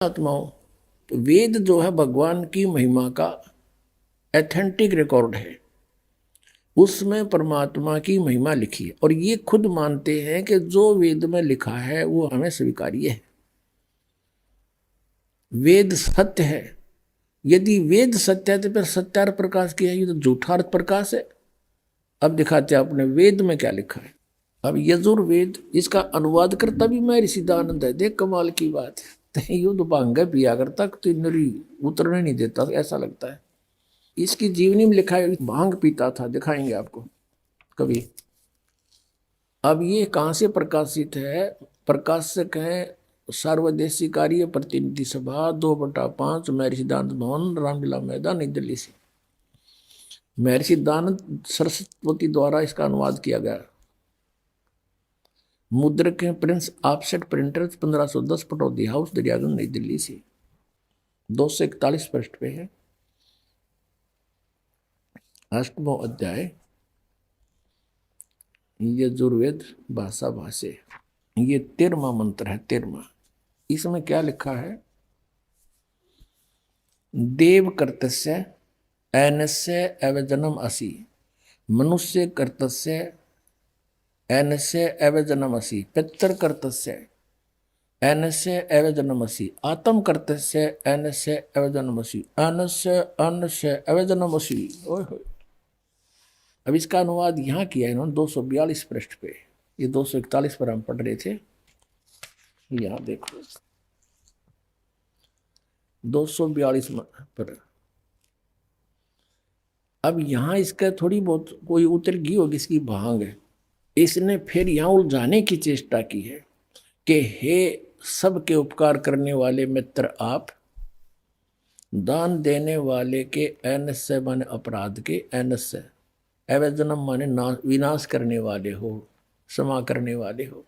आत्माओं, तो वेद जो है भगवान की महिमा का एथेंटिक रिकॉर्ड है। उसमें परमात्मा की महिमा लिखी है और ये खुद मानते हैं कि जो वेद में लिखा है वो हमें स्वीकार्य है। वेद सत्य है। यदि वेद सत्य है तो फिर सत्यार्थ प्रकाश की है, ये तो झूठार्थ प्रकाश है। अब दिखाते हैं अपने वेद में क्या लिखा है। अब यजुर्वेद, इसका अनुवाद करता भी महर्षि सिद्धानंद है। देख कमाल की बात है। युद्ध भांग पिया करता तो नरी उतरने नहीं देता, ऐसा लगता है। इसकी जीवनी में लिखा है भांग पीता था, दिखाएंगे आपको कभी। अब ये कहाँ से प्रकाशित है? प्रकाशक है सार्वदेशी कार्य प्रतिनिधि सभा 2/5 महर्षि सिद्धानंद भवन, रामलीला मैदान, नई दिल्ली से। महर्षि सिद्धानंद सरस्वती द्वारा इसका अनुवाद किया गया। मुद्रक हैं Prince offset printers, 1510, Pataudi house, Daryaganj, नई दिल्ली से। 241 पृष्ठ पे है। 8वां अध्याय यजुर्वेद भाषा भाष्य। ये 13वां मंत्र है। 13वां, इसमें क्या लिखा है? देव कर्तस्य ऐनस्य एवजनम असि, मनुष्य कर्तस्य ऐनस्य एवजनमसि, पितर कर्तस्य ऐनस्य एवजनमसि, आत्म कर्तस्य ऐनस्य एवजनमसि, अनस्य अन्नस्य एवजनमसि। ओए होए। अब इसका अनुवाद यहाँ किया है इन्होंने 242 पृष्ठ पे। ये 241 पर हम पढ़ रहे थे। यहाँ देखो 242 पर। अब यहाँ इसका थोड़ी बहुत कोई उतर गई होगी, इसकी भांग है। इसने फिर यहाँ उलझाने की चेष्टा की है कि हे सबके उपकार करने वाले मित्र आप, दान देने वाले के ऐनस्य माने अपराध के, ऐनस्य एवजनम माने विनाश करने वाले हो, क्षमा करने वाले हो।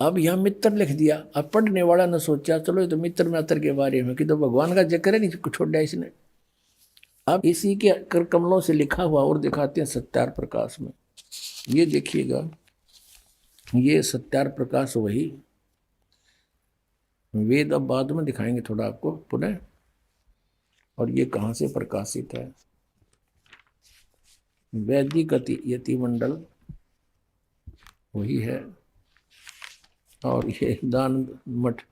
अब यहां मित्र लिख दिया। अब पढ़ने वाला ने सोचा चलो ये तो मित्र मित्र के बारे में कि तो भगवान का जिक्र है, नहीं छोड़ दिया इसने। अब इसी के कर कमलों से लिखा हुआ और दिखाते हैं सत्यार्थ प्रकाश में। ये देखिएगा, ये सत्यार्थ प्रकाश वही वेद। अब बाद में दिखाएंगे थोड़ा आपको पुनः। और ये कहां से प्रकाशित है? वैदिक यति मंडल वही है। और ये दान मठ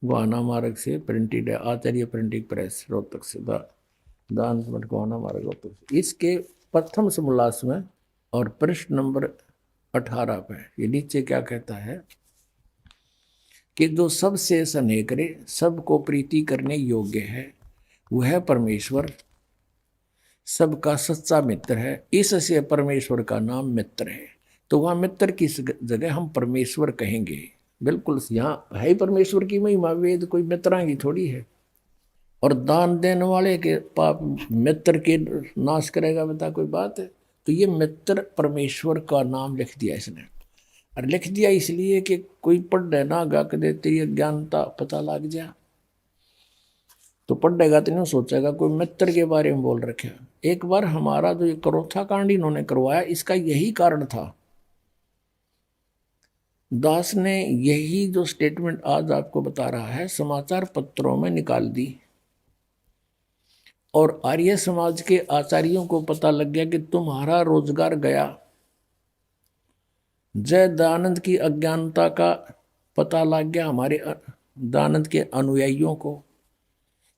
गोहाना मार्ग से प्रिंटेड है, आचार्य प्रिंटिंग प्रेस रोहतक से। दान मठ गोहाना मार्ग रोहतक से। इसके प्रथम समोल्लास में और पृष्ठ नंबर 18 पे ये नीचे क्या कहता है कि जो सबसे स्नेह करे, सबको प्रीति करने योग्य है, वह परमेश्वर सबका सच्चा मित्र है। इससे परमेश्वर का नाम मित्र है। तो वहां मित्र की जगह हम परमेश्वर कहेंगे। बिल्कुल यहाँ है ही परमेश्वर की महिमा। वेद कोई मित्रां की थोड़ी है। और दान देने वाले के पाप मित्र के नाश करेगा, बता कोई बात है? तो ये मित्र परमेश्वर का नाम लिख दिया इसने। और लिख दिया इसलिए कि कोई पढ़ ना गा के देते अज्ञानता पता लग जा, तो पढ़ेगा तो नहीं सोचेगा कोई मित्र के बारे में बोल रखे। एक बार हमारा जो ये करोथा कांड इन्होंने करवाया, इसका यही कारण था। दास ने यही जो स्टेटमेंट आज आपको बता रहा है समाचार पत्रों में निकाल दी। और आर्य समाज के आचार्यों को पता लग गया कि तुम्हारा रोजगार गया। जय दयानंद की अज्ञानता का पता लग गया हमारे दयानंद के अनुयायियों को।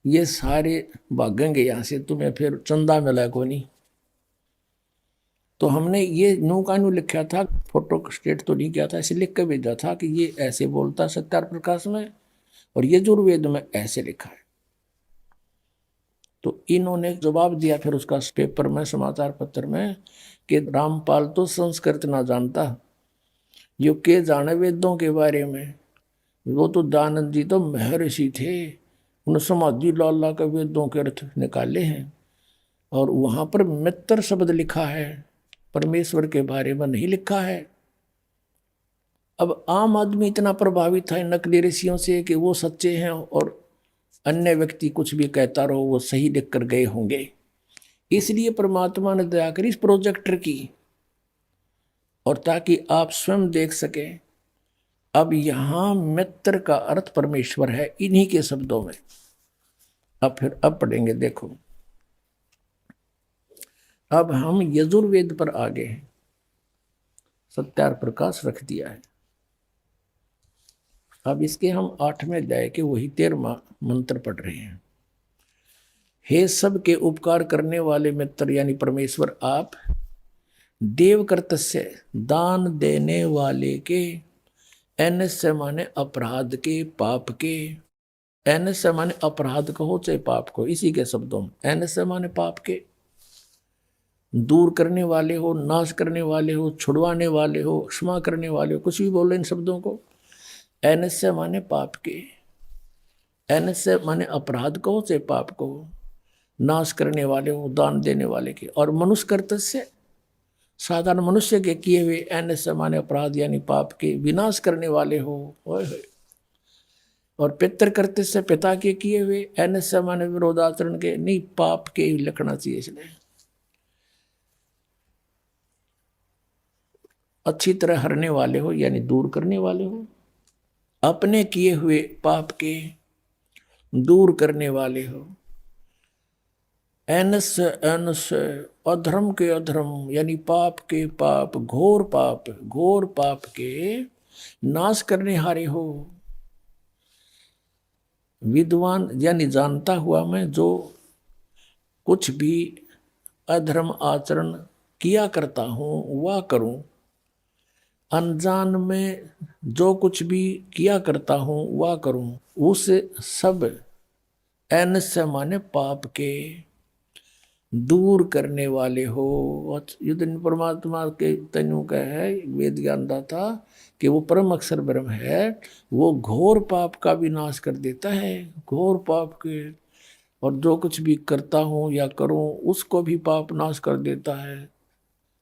ये सारे भागेंगे यहाँ से, तुम्हें फिर चंदा मिला को नहीं। तो हमने ये नो का नो लिखा था, फोटो स्टेट तो नहीं किया था, ऐसे लिख के भेजा था कि ये ऐसे बोलता सत्यार्थ प्रकाश में और यजुर्वेद में ऐसे लिखा है। तो इन्होंने जवाब दिया फिर उसका पेपर में, समाचार पत्र में, कि रामपाल तो संस्कृत ना जानता, यो के जाने वेदों के बारे में। वो तो दयानंद जी तो महर्षि थे, उन्होंने समाधि लाला के वेदों के अर्थ निकाले हैं। और वहां पर मित्र शब्द लिखा है, परमेश्वर के बारे में नहीं लिखा है। अब आम आदमी इतना प्रभावित था इन नकली ऋषियों से कि वो सच्चे हैं और अन्य व्यक्ति कुछ भी कहता रहो वो सही लिख कर गए होंगे। इसलिए परमात्मा ने दया करी इस प्रोजेक्टर की, और ताकि आप स्वयं देख सके, अब यहां मित्र का अर्थ परमेश्वर है इन्हीं के शब्दों में। अब पढ़ेंगे, देखो अब हम यजुर्वेद पर आ गए हैं, सत्यार प्रकाश रख दिया है। अब इसके हम 8वें अध्याय के वही 13वां मंत्र पढ़ रहे हैं। हे सब के उपकार करने वाले मित्र यानी परमेश्वर आप, देव कर्तस्य दान देने वाले के, एनस्य माने अपराध के, पाप के, एनस्य माने अपराध कहो चाहे पाप को, इसी के शब्दों में एनस्य माने पाप के, दूर करने वाले हो, नाश करने वाले हो, छुड़वाने वाले हो, क्षमा करने वाले हो, कुछ भी बोलो इन शब्दों को। एनस्य माने पाप के, एनस्य माने अपराध कहो चाहे पाप को, नाश करने वाले हो, दान देने वाले के, और मनुष्य कर्तस्य साधारण मनुष्य के किए हुए, एनस्य माने अपराध यानी पाप के विनाश करने वाले हो। और पितर कर्तस्य पिता के किए हुए, एनस्य माने विरोधाचरण के, नहीं पाप के ही लिखना चाहिए इसलिए। अच्छी तरह हरने वाले हो यानी दूर करने वाले हो, अपने किए हुए पाप के दूर करने वाले हो। एनस एनस अधर्म के अधर्म यानी पाप के पाप, घोर पाप के नाश करने हारे हो। विद्वान यानी जानता हुआ मैं जो कुछ भी अधर्म आचरण किया करता हूं वह करूं, अनजान में जो कुछ भी किया करता हूं वह करूं, उस सब एनस्य माने पाप के दूर करने वाले हो। युद्ध परमात्मा के तनु का है वेद ज्ञान दाता कि वो परम अक्षर ब्रह्म है, वो घोर पाप का भी नाश कर देता है, घोर पाप के, और जो कुछ भी करता हूं या करूं उसको भी पाप नाश कर देता है।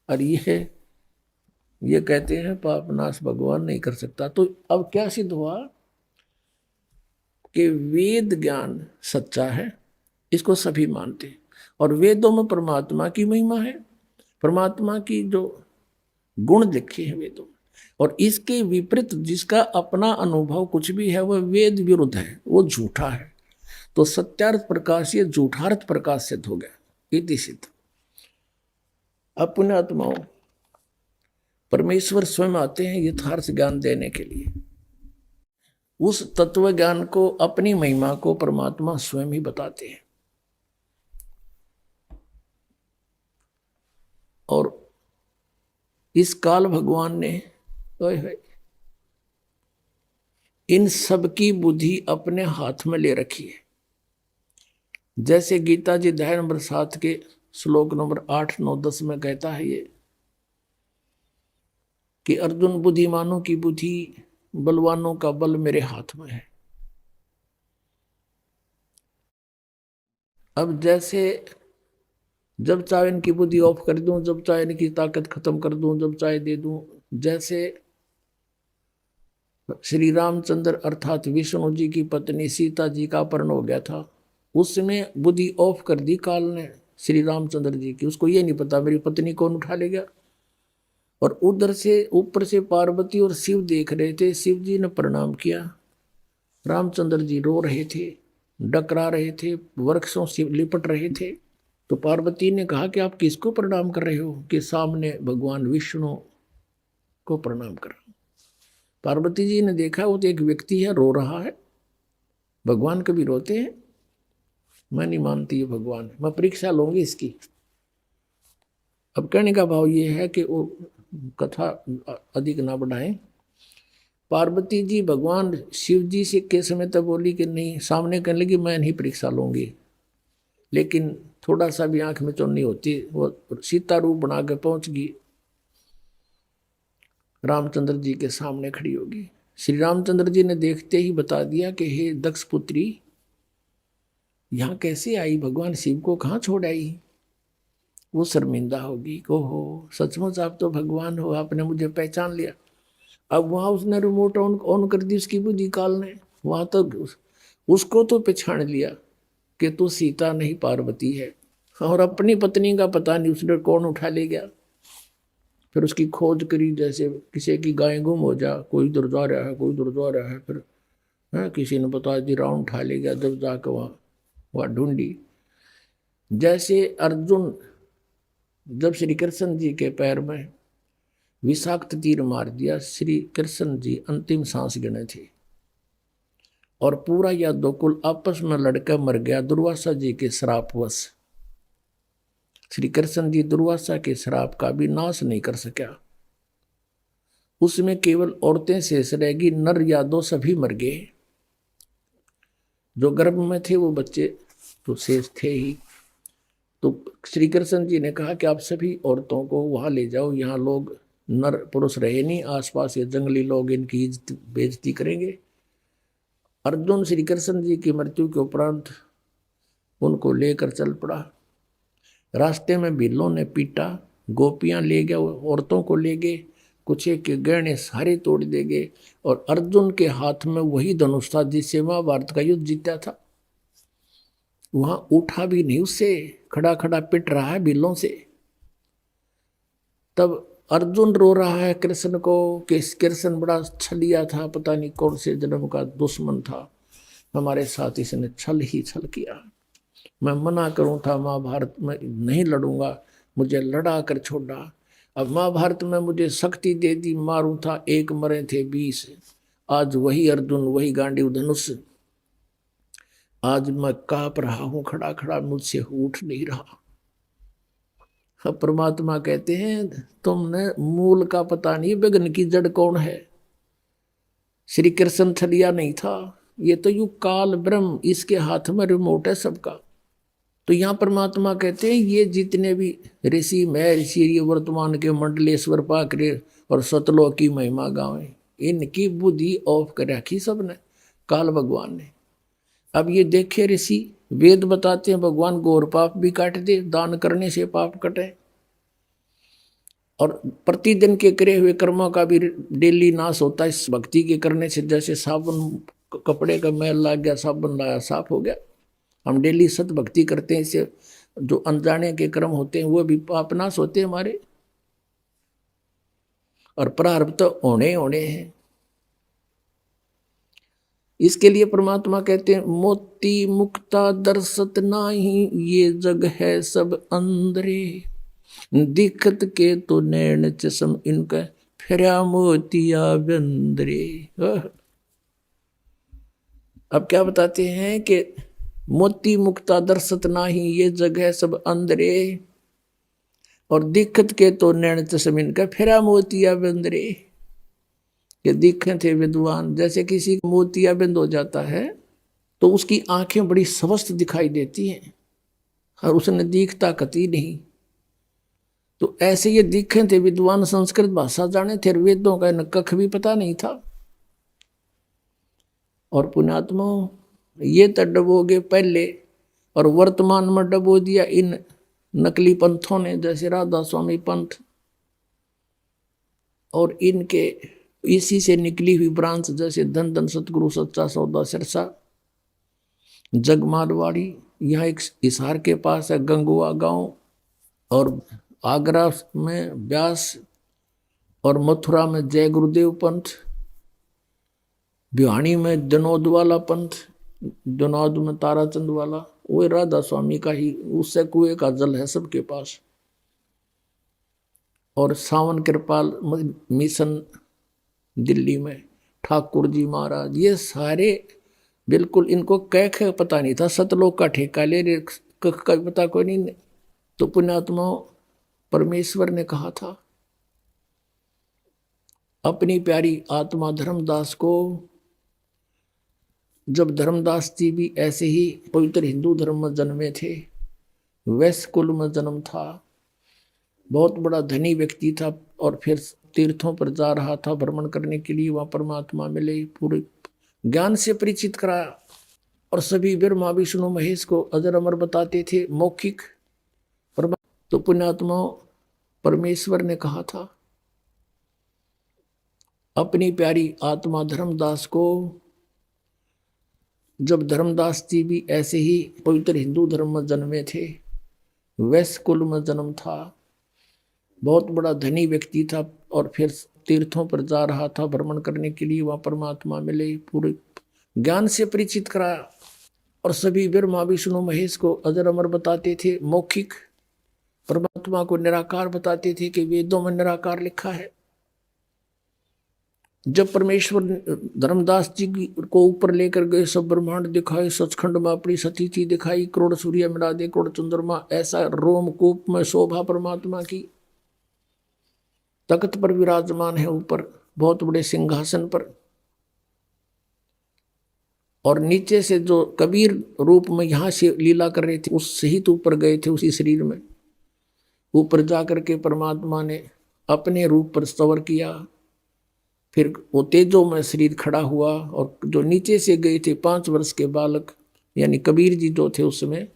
और ये कहते हैं पाप नाश भगवान नहीं कर सकता। तो अब क्या सिद्ध हुआ कि वेद ज्ञान सच्चा है, इसको सभी मानते हैं, और वेदों में परमात्मा की महिमा है, परमात्मा की जो गुण लिखे हैं वेदों में, और इसके विपरीत जिसका अपना अनुभव कुछ भी है वह वेद विरुद्ध है, वो झूठा है। तो सत्यार्थ प्रकाश ये झूठार्थ प्रकाश सिद्ध हो गया, इति सिद्ध। अब पुण्यात्माओं, परमेश्वर स्वयं आते हैं यथार्थ ज्ञान देने के लिए। उस तत्व ज्ञान को, अपनी महिमा को परमात्मा स्वयं ही बताते हैं। और इस काल भगवान ने इन सब की बुद्धि अपने हाथ में ले रखी है। जैसे गीता जी अध्याय नंबर 7 के श्लोक नंबर 8, 9, 10 में कहता है ये कि अर्जुन बुद्धिमानों की बुद्धि, बलवानों का बल मेरे हाथ में है। अब जैसे जब चाहे इनकी बुद्धि ऑफ कर दूं, जब चाहे इनकी ताकत खत्म कर दूं, जब चाहे दे दूं। जैसे श्री रामचंद्र अर्थात विष्णु जी की पत्नी सीता जी का अपहरण हो गया था, उसमें बुद्धि ऑफ कर दी काल ने श्री रामचंद्र जी की। उसको ये नहीं पता मेरी पत्नी कौन उठा ले गया। और उधर से ऊपर से पार्वती और शिव देख रहे थे। शिव जी ने प्रणाम किया, रामचंद्र जी रो रहे थे, डकरा रहे थे, वृक्षों से लिपट रहे थे। तो पार्वती ने कहा कि आप किसको प्रणाम कर रहे हो? कि सामने भगवान विष्णु को प्रणाम कर रहा हूं। पार्वती जी ने देखा वो तो एक व्यक्ति है, रो रहा है। भगवान कभी रोते हैं? मैं नहीं मानती ये भगवान है, मैं परीक्षा लूंगी इसकी। अब कहने का भाव ये है कि वो कथा अधिक ना बढ़ाएं। पार्वती जी भगवान शिव जी से के समय तक बोली कि नहीं, सामने कहने लगी मैं नहीं परीक्षा लूंगी, लेकिन थोड़ा सा भी आंख में चुन्नी होती, वो सीता रूप बना के पहुंच गई, रामचंद्र जी के सामने खड़ी होगी। श्री रामचंद्र जी ने देखते ही बता दिया कि हे दक्ष पुत्री, यहां कैसे आई? भगवान शिव को कहाँ छोड़ आई? वो शर्मिंदा होगी, ओहो सचमुच आप तो भगवान हो, आपने मुझे पहचान लिया। अब वहां उसने रिमोट ऑन कर दी उसकी बुद्धि काल ने, वहां तो उसको तो पहचान लिया कि तू सीता नहीं पार्वती है, और अपनी पत्नी का पता नहीं उसने कौन उठा ले गया। फिर उसकी खोज करी, जैसे किसी की गाय गुम हो जा, कोई उधर जा रहा है, कोई उधर जा रहा है, फिर किसी ने बता दी, राउंड उठा ले गया, जब जाकर वहाँ ढूंढी। जैसे अर्जुन जब श्री कृष्ण जी के पैर में विषाक्त तीर मार दिया, श्री कृष्ण जी अंतिम सांस गिने थे और पूरा यह दोकुल आपस में लड़कर मर गया दुर्वासा जी के श्रापवश। श्री कृष्ण जी दुर्वासा के श्राप का भी नाश नहीं कर सका। उसमें केवल औरतें शेष रहेगी, नर यादव सभी मर गए। जो गर्भ में थे वो बच्चे तो शेष थे ही। तो श्री कृष्ण जी ने कहा कि आप सभी औरतों को वहां ले जाओ, यहाँ लोग नर पुरुष रहे नहीं, आसपास ये जंगली लोग इनकी बेइज्जती करेंगे। अर्जुन श्री कृष्ण जी की मृत्यु के उपरांत उनको लेकर चल पड़ा। रास्ते में बिल्लों ने पीटा, गोपियां ले गए, औरतों को ले गए, कुछ के गहने सारे तोड़ दे गए। और अर्जुन के हाथ में वही धनुष था जिससे महाभारत का युद्ध जीता था। वहां उठा भी नहीं, उससे खड़ा खड़ा पिट रहा है बिल्लों से। तब अर्जुन रो रहा है कृष्ण को कि कृष्ण बड़ा छलिया था, पता नहीं कौन से जन्म का दुश्मन था, हमारे साथ इसने छल ही छल किया। मैं मना करूं था, महाभारत में नहीं लड़ूंगा, मुझे लड़ा कर छोड़ा। अब महाभारत में मुझे शक्ति दे दी, मारूं था, एक मरे थे 20। आज वही अर्जुन, वही गांडीव धनुष, आज मैं कांप रहा हूं खड़ा खड़ा, मुझसे उठ नहीं रहा। अब परमात्मा कहते हैं तुमने मूल का पता नहीं, विघ्न की जड़ कौन है। श्री कृष्ण छलिया नहीं था, ये तो यू काल ब्रह्म, इसके हाथ में रिमोट है सबका। तो यहाँ परमात्मा कहते हैं ये जितने भी ऋषि महर्षि, ये वर्तमान के मंडलेश्वर पाकरे और सतलोक की महिमा गावे, इनकी बुद्धि ऑफ कर रखी सबने, काल भगवान ने। अब ये देखे ऋषि वेद बताते हैं भगवान गौर पाप भी काट दे, दान करने से पाप कटे, और प्रतिदिन के करे हुए कर्मों का भी डेली नाश होता है इस भक्ति के करने से। जैसे साबुन, कपड़े का मैल लग गया, साबुन लाया साफ हो गया। हम डेली सत भक्ति करते हैं, इससे जो अनजाने के कर्म होते हैं वो भी पाप नाश होते हैं हमारे, और प्रारब्ध तो होने होने हैं। इसके लिए परमात्मा कहते हैं मोती मुक्ता दर्शत नाही, ये जग है सब अंदरे, दिखत के तो नैन चश्म इनका, फिरा मोतिया बंदरे। अब क्या बताते हैं कि मोती मुक्ता दर्शत नाही, ये जग है सब अंदरे, और दिखत के तो नैन चश्म इनका, फिरा मोतिया बंदरे। ये दिखे थे विद्वान, जैसे किसी को मोतियाबिंद हो जाता है तो उसकी आंखें बड़ी स्वस्थ दिखाई देती हैं और उसने दिखता कती नहीं। तो ऐसे ये दिखे थे विद्वान, संस्कृत भाषा जाने थे, वेदों का न कख भी पता नहीं था। और पुण्यात्मा ये तो डबोगे पहले, और वर्तमान में डबो दिया इन नकली पंथों ने, जैसे राधा स्वामी पंथ और इनके इसी से निकली हुई ब्रांच, जैसे धन धन सतगुरु सच्चा सौदा सिरसा, जगमालवाड़ी, यहाँ एक हिसार के पास है गंगुआ गांव, और आगरा में व्यास, और मथुरा में जय गुरुदेव पंथ, भिवानी में जनोद वाला पंथ, जनोद में ताराचंद वाला, वो राधा स्वामी का ही, उससे कुएं का जल है सबके पास। और सावन कृपाल मिशन दिल्ली में ठाकुर जी महाराज, ये सारे बिल्कुल, इनको कह पता नहीं था, सतलोक का ठेका ले रहे, कख का पता कोई नहीं। तो पुण्यात्मा परमेश्वर ने कहा था अपनी प्यारी आत्मा धर्मदास को, जब धर्मदास जी भी ऐसे ही पवित्र हिंदू धर्म में जन्मे थे, वैश्य कुल में जन्म था, बहुत बड़ा धनी व्यक्ति था, और फिर तीर्थों पर जा रहा था भ्रमण करने के लिए, वहां परमात्मा मिले, पूरे ज्ञान से परिचित कराया, और सभी ब्रह्मा विष्णु महेश को अजर अमर बताते थे मौखिक। तो पुण्यात्मा परमेश्वर ने कहा था अपनी प्यारी आत्मा धर्मदास को, जब धर्मदास जी भी ऐसे ही पवित्र हिंदू धर्म में जन्मे थे, वैश्य कुल में जन्म था, बहुत बड़ा धनी व्यक्ति था और फिर तीर्थों पर जा रहा था भ्रमण करने के लिए। वहां परमात्मा मिले, पूरे ज्ञान से परिचित कराया और सभी ब्रह्मा विष्णु महेश को अजर अमर बताते थे, मौखिक परमात्मा को निराकार बताते थे कि वेदों में निराकार लिखा है। जब परमेश्वर धर्मदास जी को ऊपर लेकर गए, सब ब्रह्मांड दिखाए, सचखंड में अपनी सतीथि दिखाई, करोड़ सूर्य मिला दे करोड़ चंद्रमा, ऐसा रोमकूप में शोभा परमात्मा की। तख्त पर विराजमान है ऊपर बहुत बड़े सिंहासन पर, और नीचे से जो कबीर रूप में यहां से लीला कर रहे थे उस सहित ऊपर गए थे उसी शरीर में। ऊपर जाकर के परमात्मा ने अपने रूप पर स्तवर किया, फिर वो तेजो में शरीर खड़ा हुआ। और जो नीचे से गए थे 5 वर्ष के बालक, यानी कबीर जी जो थे उसमें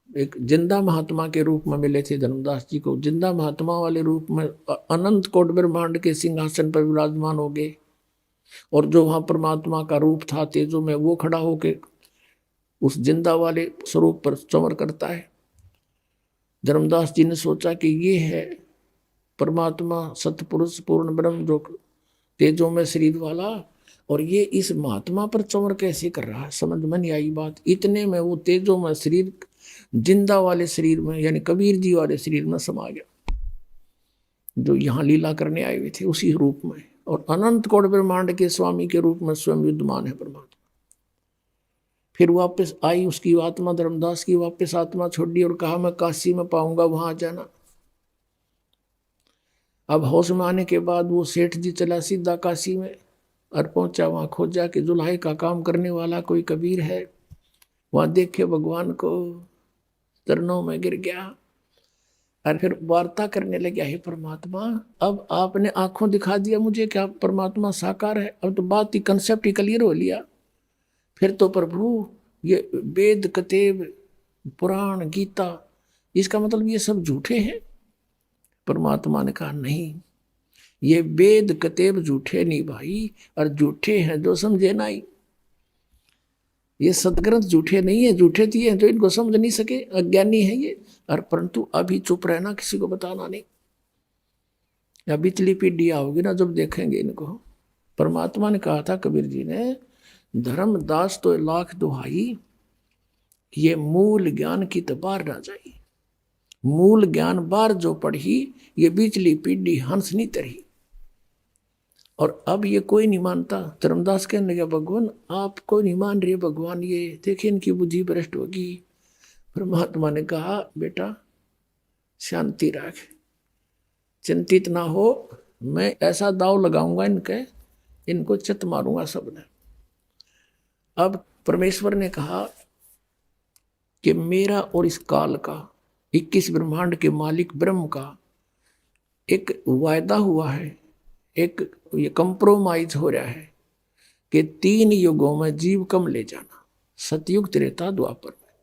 एक जिंदा महात्मा के रूप में मिले थे धर्मदास जी को। जिंदा महात्मा वाले रूप में अनंत कोट ब्रह्मांड के सिंहासन पर विराजमान हो गए, और जो वहां परमात्मा का रूप था तेजो में, वो खड़ा होके उस जिंदा वाले स्वरूप पर चमर करता है। धर्मदास जी ने सोचा कि ये है परमात्मा सतपुरुष पूर्ण ब्रह्म जो तेजो में शरीर वाला, और ये इस महात्मा पर चमर कैसे कर रहा है, समझ में नहीं आई बात। इतने में वो तेजो में शरीर जिंदा वाले शरीर में यानी कबीर जी वाले शरीर में समा गया, जो यहाँ लीला करने आए हुए थे उसी रूप में, और अनंत कोट ब्रह्मांड के स्वामी के रूप में स्वयं विद्यमान है परमात्मा। फिर वापस आई उसकी आत्मा, धर्मदास की वापस आत्मा छोड़ी और कहा मैं काशी में पाऊंगा, वहां आ जाना। अब होश में आने के बाद वो सेठ जी चला सीधा काशी में और पहुंचा। वहां खोजा कि जुल्हे का काम करने वाला कोई कबीर है। वहां देखे भगवान को, चरणों में गिर गया और फिर वार्ता करने लगे, हे परमात्मा अब आपने आंखों दिखा दिया मुझे क्या परमात्मा साकार है। अब तो बात ही कंसेप्ट ही क्लियर हो लिया। फिर तो प्रभु ये वेद कतेब पुराण गीता, इसका मतलब ये सब झूठे हैं। परमात्मा ने कहा नहीं, ये वेद कतेब झूठे नहीं भाई, और झूठे हैं जो समझे नहीं। ये सदग्रंथ झूठे नहीं है, झूठे दिए हैं जो इनको समझ नहीं सके, अज्ञानी है ये। और परंतु अभी चुप रहना, किसी को बताना नहीं। या बिचली पीढ़ी आओगी ना जब देखेंगे इनको। परमात्मा ने कहा था कबीर जी ने, धर्मदास तो लाख दुहाई, ये मूल ज्ञान की तो बार ना जाई। मूल ज्ञान बार जो पढ़ी, ये बिचली पीढ़ी हंस नहीं तरही। और अब ये कोई नहीं मानता। धर्मदास कहने लगा भगवान आप कोई नहीं मान रहे भगवान, ये देखिए इनकी बुद्धि भ्रष्ट होगी। परमात्मा ने कहा बेटा शांति रख, चिंतित ना हो, मैं ऐसा दाव लगाऊंगा इनको चित मारूंगा सबने। अब परमेश्वर ने कहा कि मेरा और इस काल का 21 ब्रह्मांड के मालिक ब्रह्म का एक वायदा हुआ है, एक ये कंप्रोमाइज हो रहा है कि 3 युगों में जीव कम ले जाना, सतयुग त्रेता द्वापर में,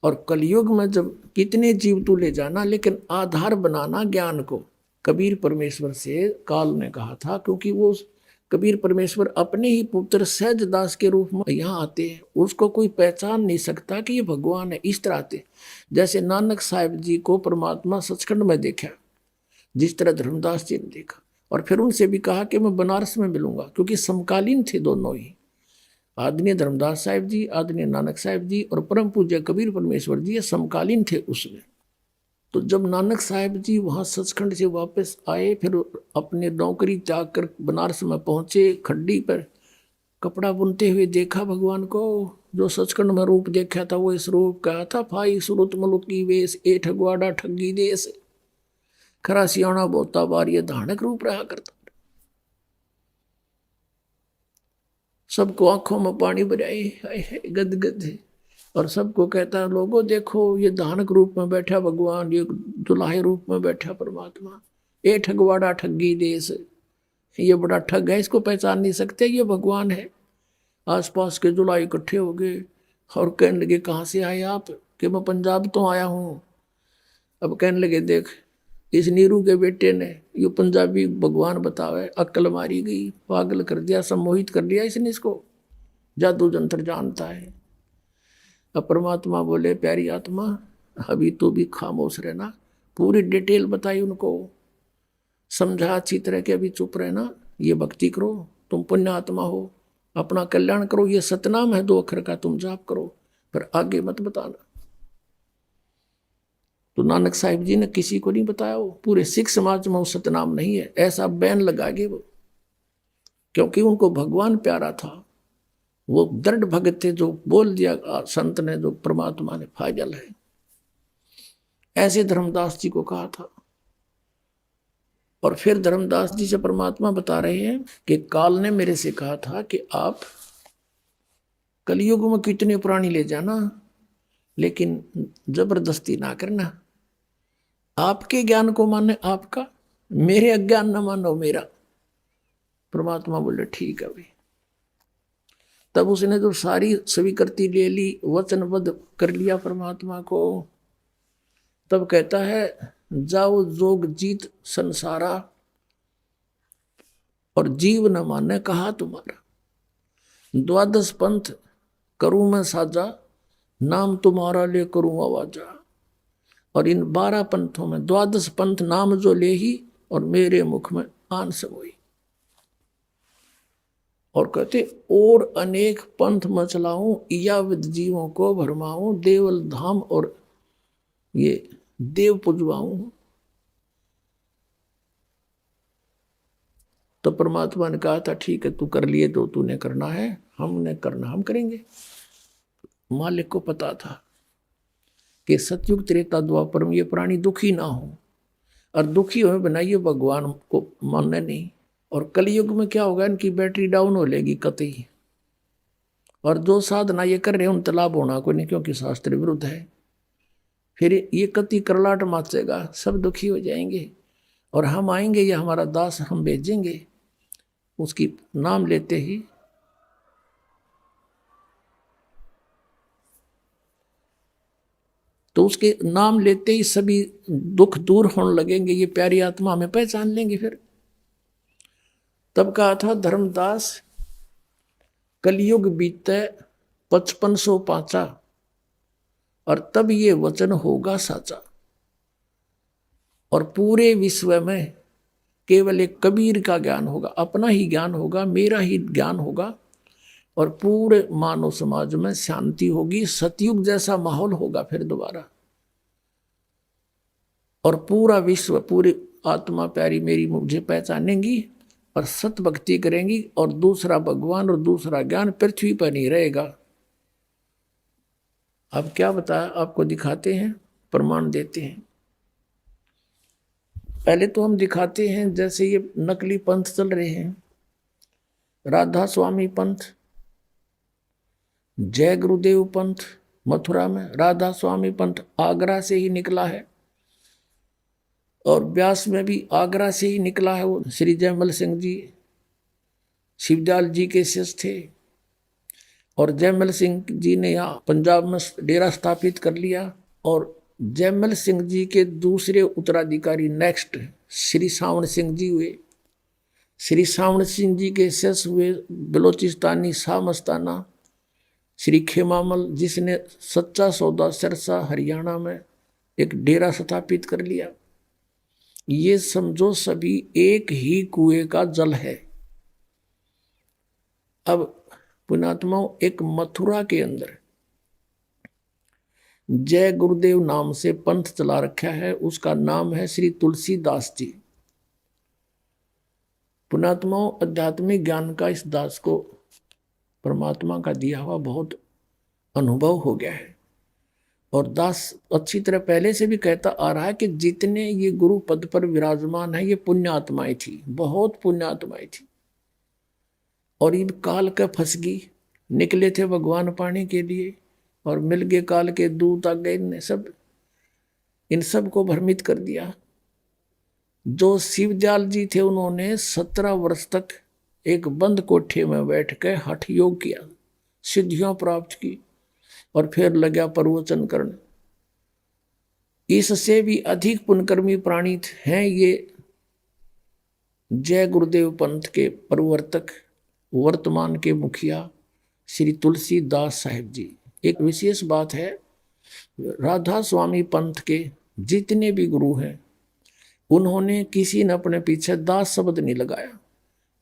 और कलयुग में जब कितने जीव तू ले जाना, लेकिन आधार बनाना ज्ञान को। कबीर परमेश्वर से काल ने कहा था, क्योंकि वो कबीर परमेश्वर अपने ही पुत्र सहज दास के रूप में यहाँ आते हैं, उसको कोई पहचान नहीं सकता कि ये भगवान है। इस तरह आते, जैसे नानक साहिब जी को परमात्मा सचखंड में देखा, जिस तरह धर्मदास जी ने देखा, और फिर उनसे भी कहा कि मैं बनारस में मिलूंगा, क्योंकि समकालीन थे दोनों ही। आदरणीय धर्मदास साहिब जी, आदरणीय नानक साहिब जी और परम पूज्य कबीर परमेश्वर जी, ये समकालीन थे उसमें। तो जब नानक साहिब जी वहाँ सचखंड से वापस आए, फिर अपने नौकरी त्याग कर बनारस में पहुँचे, खड्डी पर कपड़ा बुनते हुए देखा भगवान को। जो सचखंड में रूप देखा था वो इस रूप का था, फाई सुरत मलुक की वेश, ए ठगवाड़ा ठगी देश, खरा सियाणा बोता बार, ये धानक रूप रहा करता। सबको आंखों में पानी भराए, गदगद है, और सबको कहता है लोगों देखो ये धानक रूप में बैठा भगवान, ये दुल्हे रूप में बैठा परमात्मा, ए ठगवाड़ा ठगी देश, ये बड़ा ठग है, इसको पहचान नहीं सकते, ये भगवान है। आसपास के जुलाई इकट्ठे हो गए और कहने लगे कहाँ से आए आप, कि मैं पंजाब तो आया हूँ। अब कहने लगे देख इस नीरू के बेटे ने ये पंजाबी भगवान बतावे, अक्ल मारी गई, पागल कर दिया, सम्मोहित कर लिया इसने, इसको जादू जंतर जानता है। अब परमात्मा बोले प्यारी आत्मा अभी तो भी खामोश रहना, पूरी डिटेल बताई उनको, समझा अच्छी तरह के, अभी चुप रहना, ये भक्ति करो, तुम पुण्य आत्मा हो, अपना कल्याण करो, ये सतनाम है 2 अक्षर का, तुम जाप करो, पर आगे मत बताना। तो नानक साहिब जी ने किसी को नहीं बताया, वो पूरे सिख समाज में वो सतनाम नहीं है, ऐसा बैन लगाएंगे वो, क्योंकि उनको भगवान प्यारा था, वो दृढ़ भगत थे, जो बोल दिया संत ने, जो परमात्मा ने फाइजल है। ऐसे धर्मदास जी को कहा था। और फिर धर्मदास जी से परमात्मा बता रहे हैं कि काल ने मेरे से कहा था कि आप कलयुग में कितने प्राणी ले जाना, लेकिन जबरदस्ती ना करना, आपके ज्ञान को माने आपका, मेरे अज्ञान न मानो मेरा। परमात्मा बोले ठीक है भाई। तब उसने जो सारी स्वीकृति ले ली, वचनबद्ध कर लिया परमात्मा को, तब कहता है जाओ जोग जीत संसारा, और जीव न माने कहा तुम्हारा, 12 पंथ करूं मैं साजा, नाम तुम्हारा ले करूं आवाजा। और इन 12 पंथों में 12 पंथ नाम जो ले ही, और मेरे मुख में आन समोई। और कहते और अनेक पंथ में चलाऊं, या विद जीवों को भरमाऊं, देवल धाम और ये देव पुजवाऊं। तो परमात्मा ने कहा था ठीक है, तू कर लिए जो तूने करना है, हमने करना हम करेंगे। मालिक को पता था कि सतयुग त्रेता द्वापर में ये प्राणी दुखी ना हो, और दुखी हो बनाइए भगवान को मानने नहीं। और कलयुग में क्या होगा, इनकी बैटरी डाउन हो लेगी कतई, और जो साधना ये कर रहे हैं उन तालाब होना कोई नहीं, क्योंकि शास्त्र विरुद्ध है। फिर ये कति करलाट माचेगा, सब दुखी हो जाएंगे, और हम आएंगे, ये हमारा दास हम भेजेंगे, उसकी नाम लेते ही तो उसके नाम लेते ही सभी दुख दूर होने लगेंगे, ये प्यारी आत्मा हमें पहचान लेंगे। फिर तब कहा था धर्मदास, कलयुग बीते 5505, और तब ये वचन होगा साचा, और पूरे विश्व में केवल एक कबीर का ज्ञान होगा, अपना ही ज्ञान होगा, मेरा ही ज्ञान होगा, और पूरे मानव समाज में शांति होगी, सतयुग जैसा माहौल होगा फिर दोबारा। और पूरा विश्व, पूरी आत्मा प्यारी मेरी मुझे पहचानेंगी और सत भक्ति करेंगी, और दूसरा भगवान और दूसरा ज्ञान पृथ्वी पर नहीं रहेगा। अब क्या बताया, आपको दिखाते हैं, प्रमाण देते हैं। पहले तो हम दिखाते हैं, जैसे ये नकली पंथ चल रहे हैं, राधा स्वामी पंथ, जय गुरुदेव पंथ मथुरा में, राधा स्वामी पंथ आगरा से ही निकला है, और व्यास में भी आगरा से ही निकला है। वो श्री जयमल सिंह जी शिवदयाल जी के शिष्य थे, और जयमल सिंह जी ने यहाँ पंजाब में डेरा स्थापित कर लिया। और जयमल सिंह जी के दूसरे उत्तराधिकारी नेक्स्ट श्री सावण सिंह जी हुए। श्री सावण सिंह जी के शिष्य हुए बलोचिस्तानी शाह मस्ताना श्री खेमामल, जिसने सच्चा सौदा सिरसा हरियाणा में एक डेरा स्थापित कर लिया। ये समझो सभी एक ही कुएं का जल है। अब पुण्यात्माओं, एक मथुरा के अंदर जय गुरुदेव नाम से पंथ चला रखा है, उसका नाम है श्री तुलसीदास जी। पुण्यात्माओं, आध्यात्मिक ज्ञान का इस दास को परमात्मा का दिया हुआ बहुत अनुभव हो गया है, और दास अच्छी तरह पहले से भी कहता आ रहा है कि जितने ये गुरु पद पर विराजमान है, ये पुण्य आत्माएं थी, बहुत पुण्य आत्माएं थी, और ये काल का फंसगी निकले थे भगवान पाने के लिए, और मिल गए काल के दूत आ गए, इनने सब इन सब को भ्रमित कर दिया। जो शिवदयाल जी थे, उन्होंने 17 वर्ष तक एक बंद कोठे में बैठ कर हठ योग किया, सिद्धियां प्राप्त की, और फिर लगा प्रवचन करने। इससे भी अधिक पुण्यकर्मी प्राणी हैं ये जय गुरुदेव पंथ के प्रवर्तक, वर्तमान के मुखिया श्री तुलसीदास साहिब जी। एक विशेष बात है, राधा स्वामी पंथ के जितने भी गुरु हैं उन्होंने किसी ने अपने पीछे दास शब्द नहीं लगाया।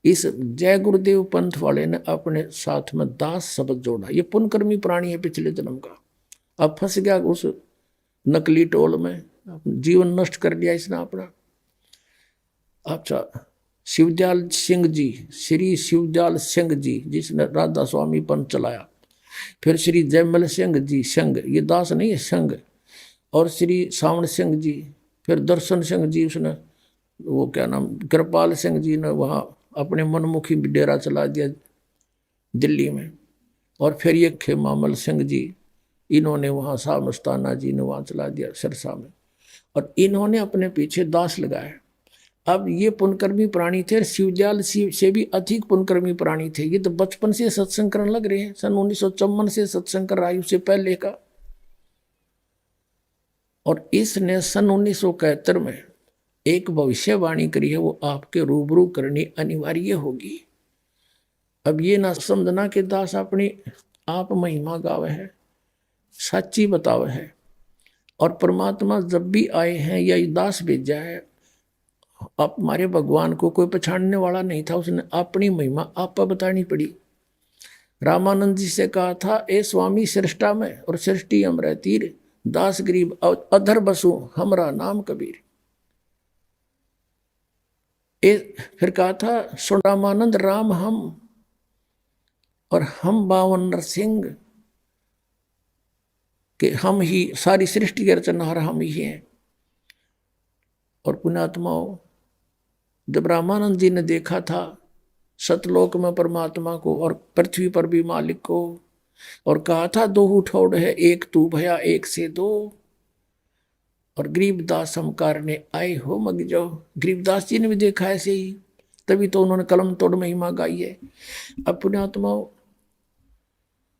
इस जय गुरुदेव पंथ वाले ने अपने साथ में दास शब्द जोड़ा। ये पुनकर्मी प्राणी है पिछले जन्म का, अब फंस गया उस नकली टोल में, जीवन नष्ट कर लिया इसने अपना। अच्छा, शिवदयाल सिंह जी, श्री शिवदयाल सिंह जी जिसने राधा स्वामी पंथ चलाया, फिर श्री जयमल सिंह जी, संघ ये दास नहीं है संघ, और श्री सावण सिंह जी, फिर दर्शन सिंह जी, उसने वो क्या नाम कृपाल सिंह जी ने वहाँ अपने मनमुखी डेरा चला दिया दिल्ली में, और फिर ये खेमामल सिंह जी, इन्होंने वहाँ शाह मस्ताना जी ने वहाँ चला दिया सिरसा में, और इन्होंने अपने पीछे दास लगाया। अब ये पुनकर्मी प्राणी थे, शिवदयाल से भी अधिक पुनकर्मी प्राणी थे। ये तो बचपन से सत्संग करने लग रहे हैं, सन 1954 से सत्संग कर रहा है, उससे पहले का। और इसने सन 1971 में एक भविष्यवाणी करी है, वो आपके रूबरू करनी अनिवार्य होगी। अब ये ना समझना कि दास अपनी आप महिमा गावे है, सच्ची बतावे है। और परमात्मा जब भी आए हैं या दास भेजा है, आप हमारे भगवान को कोई पछाड़ने वाला नहीं था, उसने अपनी महिमा आप बतानी पड़ी। रामानंद जी से कहा था, ए स्वामी सृष्टा में और सृष्टि अमर तीर, दास गरीब अधर बसु हमरा नाम कबीर। फिर कहा था, सुन रामानंद राम हम और हम बावन नरसिंह, कि हम ही सारी सृष्टि के रचनहार हम ही हैं। और पुण्यात्माओं, जब रामानंद जी ने देखा था सतलोक में परमात्मा को और पृथ्वी पर भी मालिक को, और कहा था दो ठोड़ है एक तू भया एक से दो, और गरीबदास हमकार ने आए हो मग जाओ। गरीबदास जी ने भी देखा ऐसे ही, तभी तो उन्होंने कलम तोड़ महिमा गाई है। अब पुण्यात्माओं,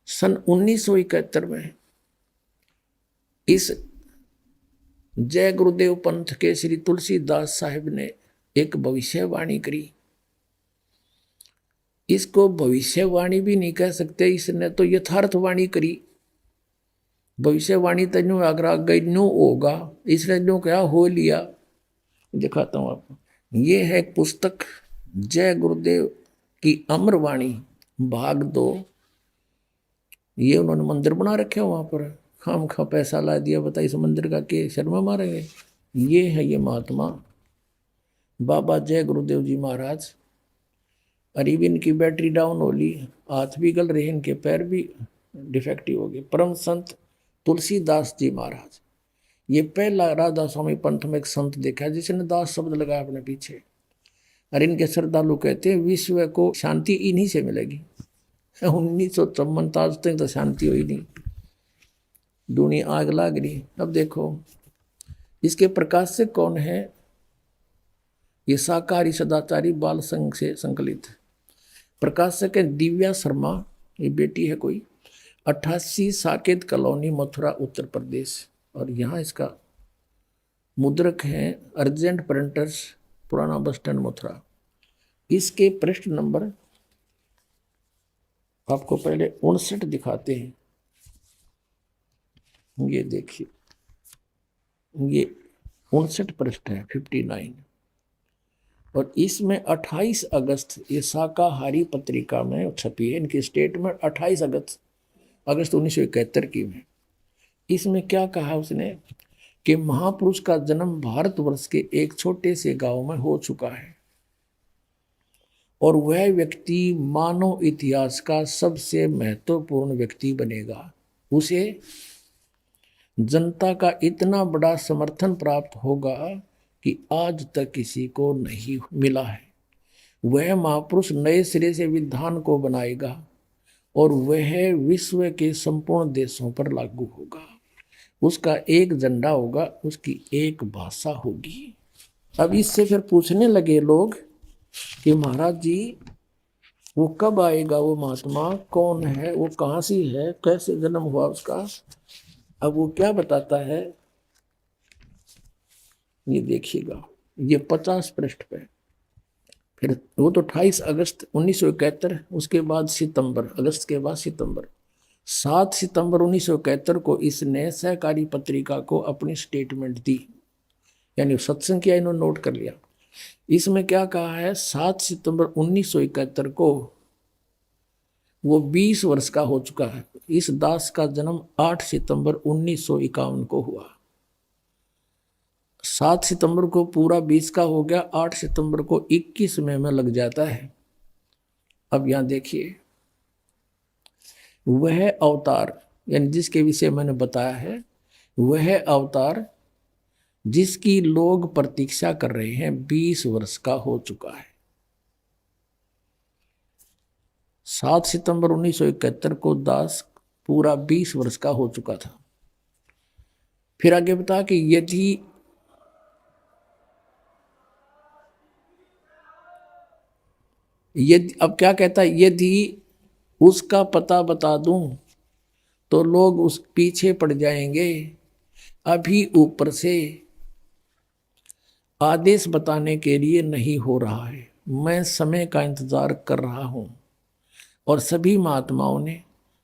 सन 1971 में इस जय गुरुदेव पंथ के श्री तुलसीदास साहिब ने एक भविष्यवाणी करी। इसको भविष्यवाणी भी नहीं कह सकते, इसने तो यथार्थवाणी करी। भविष्यवाणी तनु आगरा गई नो होगा, इसने जो क्या हो लिया। दिखाता हूं आपको, ये है एक पुस्तक जय गुरुदेव की अमरवाणी भाग 2। ये उन्होंने मंदिर बना रखे वहां पर, खाम खा पैसा ला दिया, बताइए इस मंदिर का के शर्मा मारेंगे। ये है ये महात्मा बाबा जय गुरुदेव जी महाराज। अरीब इनकी बैटरी डाउन हो ली, हाथ भी गल रहे, इनके पैर भी डिफेक्टिव हो गए। परम संत तुलसीदास जी महाराज, ये पहला राधा स्वामी पंथ में एक संत देखा है जिसने दास शब्द लगाया अपने पीछे। और इनके श्रद्धालु कहते हैं विश्व को शांति इन्हीं से मिलेगी। 1954 आज तक तो शांति हुई नहीं, दुनिया आग लाग रही। अब देखो इसके प्रकाशक कौन है, ये शाकाहारी सदाचारी बाल संघ से संकलित प्रकाशक है दिव्या शर्मा, ये बेटी है कोई, 88 साकेत कॉलोनी मथुरा उत्तर प्रदेश। और यहाँ इसका मुद्रक है अर्जेंट प्रिंटर्स पुराना बस स्टैंड मथुरा। इसके पृष्ठ नंबर आपको पहले 59 दिखाते हैं, ये देखिए, ये 59 पृष्ठ है 59। और इसमें 28 अगस्त ये शाकाहारी पत्रिका में छपी है, इनकी स्टेटमेंट 28 अगस्त 1971 की में। इसमें क्या कहा उसने कि महापुरुष का जन्म भारतवर्ष के एक छोटे से गांव में हो चुका है और वह व्यक्ति मानव इतिहास का सबसे महत्वपूर्ण व्यक्ति बनेगा। उसे जनता का इतना बड़ा समर्थन प्राप्त होगा कि आज तक किसी को नहीं मिला है। वह महापुरुष नए सिरे से विधान को बनाएगा और वह विश्व के संपूर्ण देशों पर लागू होगा। उसका एक झंडा होगा, उसकी एक भाषा होगी। अब इससे फिर पूछने लगे लोग कि महाराज जी वो कब आएगा, वो महात्मा कौन है, वो कहाँ से है, कैसे जन्म हुआ उसका। अब वो क्या बताता है ये देखिएगा, ये 50 पृष्ठ पे। फिर वो तो 28 अगस्त 1971, उसके बाद सितंबर, अगस्त के बाद सितंबर 7 सितंबर 1971 को इसने सहकारी पत्रिका को अपनी स्टेटमेंट दी, यानी सत्संग किया, इन्होंने नोट कर लिया। इसमें क्या कहा है, 7 सितंबर 1971 को वो 20 वर्ष का हो चुका है। इस दास का जन्म 8 सितंबर 1951 को हुआ। 7 सितंबर को पूरा 20 का हो गया, 8 सितंबर को 21 में लग जाता है। अब यहां देखिए, वह अवतार, यानी जिसके विषय मैंने बताया है, वह अवतार जिसकी लोग प्रतीक्षा कर रहे हैं 20 वर्ष का हो चुका है। 7 सितंबर 1971 को दास पूरा 20 वर्ष का हो चुका था। फिर आगे बता कि यदि अब क्या कहता है, यदि उसका पता बता दूं तो लोग उस पीछे पड़ जाएंगे। अभी ऊपर से आदेश बताने के लिए नहीं हो रहा है, मैं समय का इंतजार कर रहा हूं, और सभी महात्माओं ने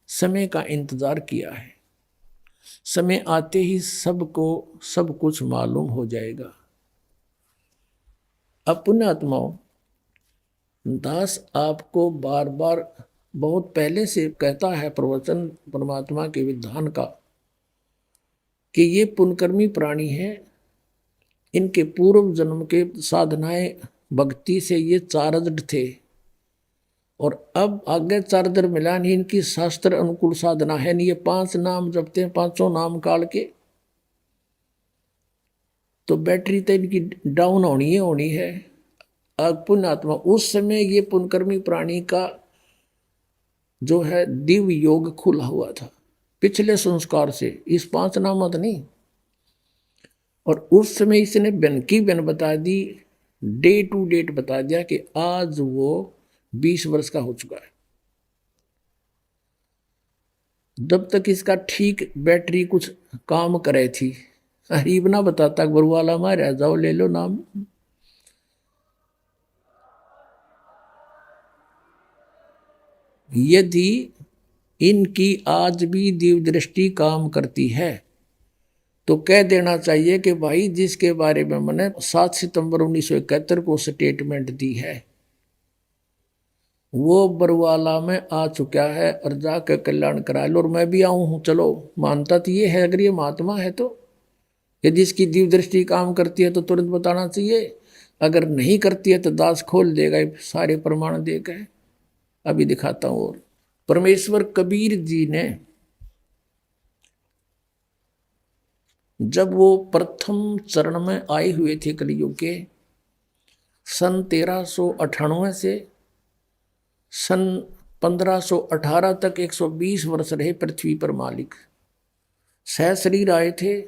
समय का इंतजार किया है। समय आते ही सबको सब कुछ मालूम हो जाएगा। अब पुण्यात्माओं, दास आपको बार बार बहुत पहले से कहता है प्रवचन परमात्मा के विधान का कि ये पुण्यकर्मी प्राणी हैं, इनके पूर्व जन्म के साधनाएं भक्ति से ये चार्जड थे, और अब आगे चार्जर मिला नहीं, इनकी शास्त्र अनुकूल साधना है नहीं। ये 5 नाम जपते हैं, 5 नाम काल के, तो बैटरी तो इनकी डाउन होनी है। अब पुण्यात्मा, उस समय ये पुण्यकर्मी प्राणी का जो है दिव्य योग खुला हुआ था पिछले संस्कार से, इस 5 नामत नहीं। और उस समय इसने बन की बन बता दी, डे टू डेट बता दिया कि आज वो 20 वर्ष का हो चुका है। जब तक इसका ठीक बैटरी कुछ काम करे थी, हरीब ना बताता गुरु वाला मारा जाओ ले लो नाम। यदि इनकी आज भी दिव्य दृष्टि काम करती है तो कह देना चाहिए कि भाई जिसके बारे में मैंने 7 सितंबर 1971 को स्टेटमेंट दी है वो बरवाला में आ चुका है, और जाकर कल्याण करा लो, और मैं भी आऊं हूं। चलो, मानता तो ये है, अगर ये महात्मा है तो, यदि इसकी दिव्य दृष्टि काम करती है तो तुरंत बताना चाहिए, अगर नहीं करती है तो दास खोल देगा, सारे प्रमाण देगा। अभी दिखाता हूं। और परमेश्वर कबीर जी ने जब वो प्रथम चरण में आए हुए थे कलयुग के, सन 1398 से सन 1518 तक 120 वर्ष रहे पृथ्वी पर मालिक। सह शरीर आए थे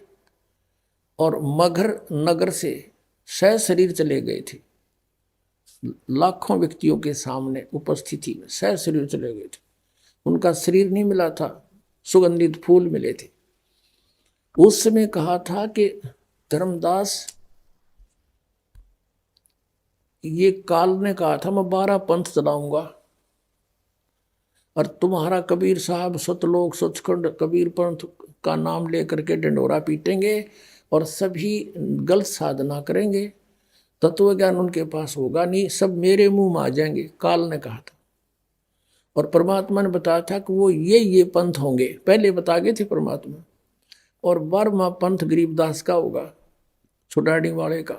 और मगध नगर से सह शरीर चले गए थे। लाखों व्यक्तियों के सामने उपस्थिति में सह शरीर चले गए थे। उनका शरीर नहीं मिला था, सुगंधित फूल मिले थे। उस समय कहा था कि धर्मदास, ये काल ने कहा था मैं 12 पंथ चलाऊंगा, और तुम्हारा कबीर साहब सतलोक सचखंड कबीर पंथ का नाम लेकर के डंडोरा पीटेंगे और सभी गलत साधना करेंगे, तत्व ज्ञान उनके पास होगा नहीं, सब मेरे मुंह में आ जाएंगे, काल ने कहा था। और परमात्मा ने बताया था कि वो ये पंथ होंगे, पहले बता गए थे परमात्मा। और 12वां पंथ गरीबदास का होगा, छुड़ाने वाले का।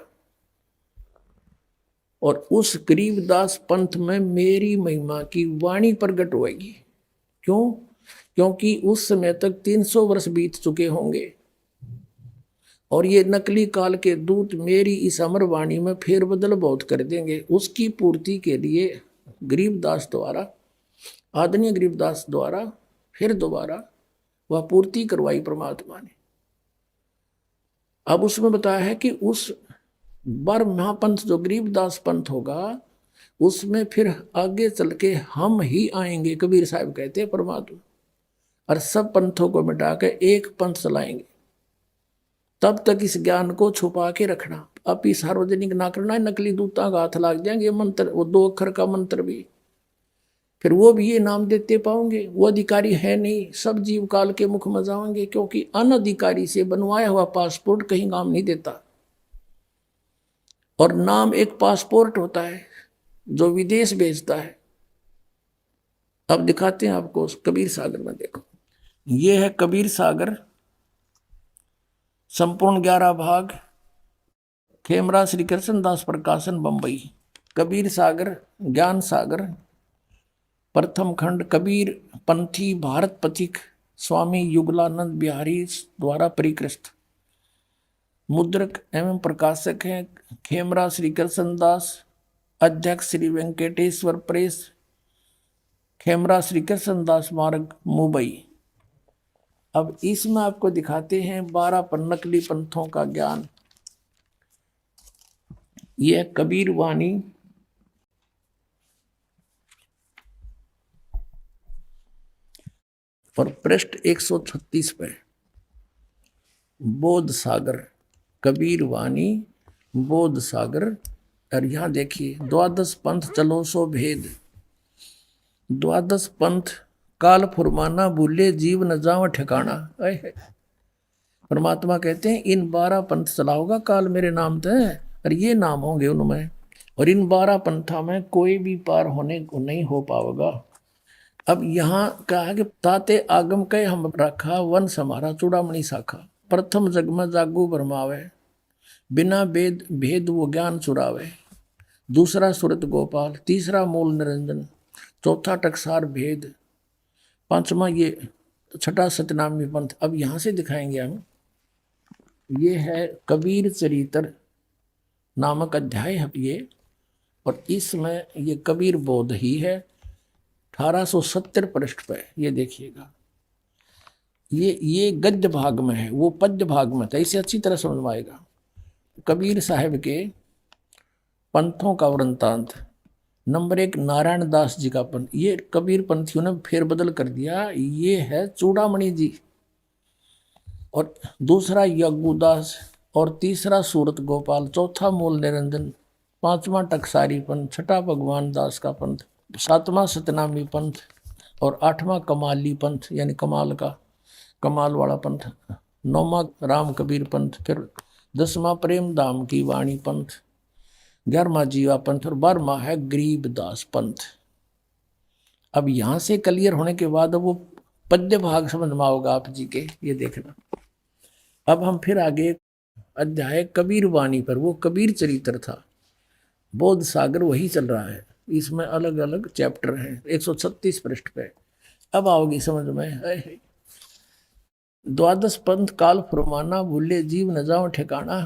और उस गरीबदास पंथ में मेरी महिमा की वाणी प्रकट होगी। क्यों? क्योंकि उस समय तक 300 वर्ष बीत चुके होंगे, और ये नकली काल के दूत मेरी इस अमर वाणी में फेरबदल बहुत कर देंगे। उसकी पूर्ति के लिए गरीबदास द्वारा, आदरणीय गरीबदास द्वारा फिर दोबारा वह पूर्ति करवाई परमात्मा ने। अब उसमें बताया है कि उस 12वां पंथ जो गरीबदास पंथ होगा, उसमें फिर आगे चल के हम ही आएंगे, कबीर साहब कहते हैं परमात्मा, और सब पंथों को मिटा के एक पंथ चलाएंगे। तब तक इस ज्ञान को छुपा के रखना, अब ही सार्वजनिक ना करना, नकली दूता का हाथ लग जाएंगे। मंत्र, वो 2 अक्षर का मंत्र भी फिर वो भी ये नाम देते पाओगे, वो अधिकारी है नहीं, सब जीव काल के मुख में जाओगे, क्योंकि अनधिकारी से बनवाया हुआ पासपोर्ट कहीं काम नहीं देता। और नाम एक पासपोर्ट होता है जो विदेश भेजता है। अब दिखाते हैं आपको कबीर सागर में, देखो ये है कबीर सागर, संपूर्ण 11 भाग, खेमरा श्री कृष्ण दास प्रकाशन बंबई। कबीर सागर, ज्ञान सागर, प्रथम खंड, कबीर पंथी भारत पथिक स्वामी युगलानंद बिहारी द्वारा परिकृत। मुद्रक एवं प्रकाशक हैं खेमरा श्री कृष्ण दास, अध्यक्ष श्री वेंकटेश्वर प्रेस, खेमरा श्री कृष्ण दास मार्ग मुंबई। अब इसमें आपको दिखाते हैं 12 नकली पंथों का ज्ञान। यह कबीर वाणी, और पृष्ठ 136 पे बोध सागर, कबीर वाणी बोध सागर। और यहां देखिए 12 पंथ चलो सो भेद, 12 पंथ काल फुरमाना भूले जीव न जाओ ठिकाना। परमात्मा कहते हैं इन 12 पंथ चलाओगा काल मेरे नाम ते, और ये नाम होंगे उनमें, और इन 12 पंथा में कोई भी पार होने को नहीं हो पाएगा। अब यहाँ कहा कि ताते आगम कह हम रखा, वन समारा चूड़ामणि शाखा। प्रथम जग में जागू भरमावे, बिना भेद भेद वो ज्ञान चुरावे। दूसरा सुरत गोपाल, तीसरा मूल निरंजन, चौथा टकसार भेद, पांचवा ये छठा सतनामी पंथ। अब यहाँ से दिखाएंगे हम, ये है कबीर चरित्र नामक अध्याय है ये, और इसमें ये कबीर बोध ही है। 1870 पृष्ठ पे ये देखिएगा, ये गद्य भाग में है, वो पद्य भाग में था, इसे अच्छी तरह समझ में आएगा। कबीर साहब के पंथों का वृंतांत। नंबर 1 नारायण दास जी का पंथ, ये कबीर पंथियों ने फेरबदल कर दिया, ये है चूड़ामणि जी। और दूसरा यज्ञदास, और तीसरा सूरत गोपाल, चौथा मूल निरंजन, पांचवा टकसारी पंथ, छठा भगवान दास का पंथ, सातवां सतनामी पंथ, और आठवां कमाली पंथ यानी कमाल वाला पंथ, नौवां राम कबीर पंथ, फिर 10वां प्रेम धाम की वाणी पंथ, 11वां जीवा पंथ, और 12वां है गरीब दास पंथ। अब यहां से क्लियर होने के बाद वो पद्य भाग समझ में आओगा आप जी के, ये देखना। अब हम फिर आगे अध्याय कबीर वाणी पर, वो कबीर चरित्र था, बोध सागर वही चल रहा है, इसमें अलग अलग चैप्टर हैं। 136 पृष्ठ पे अब आओगी समझ में। 12 पंथ काल फुरमाना भूले जीव न जाओ ठिकाना,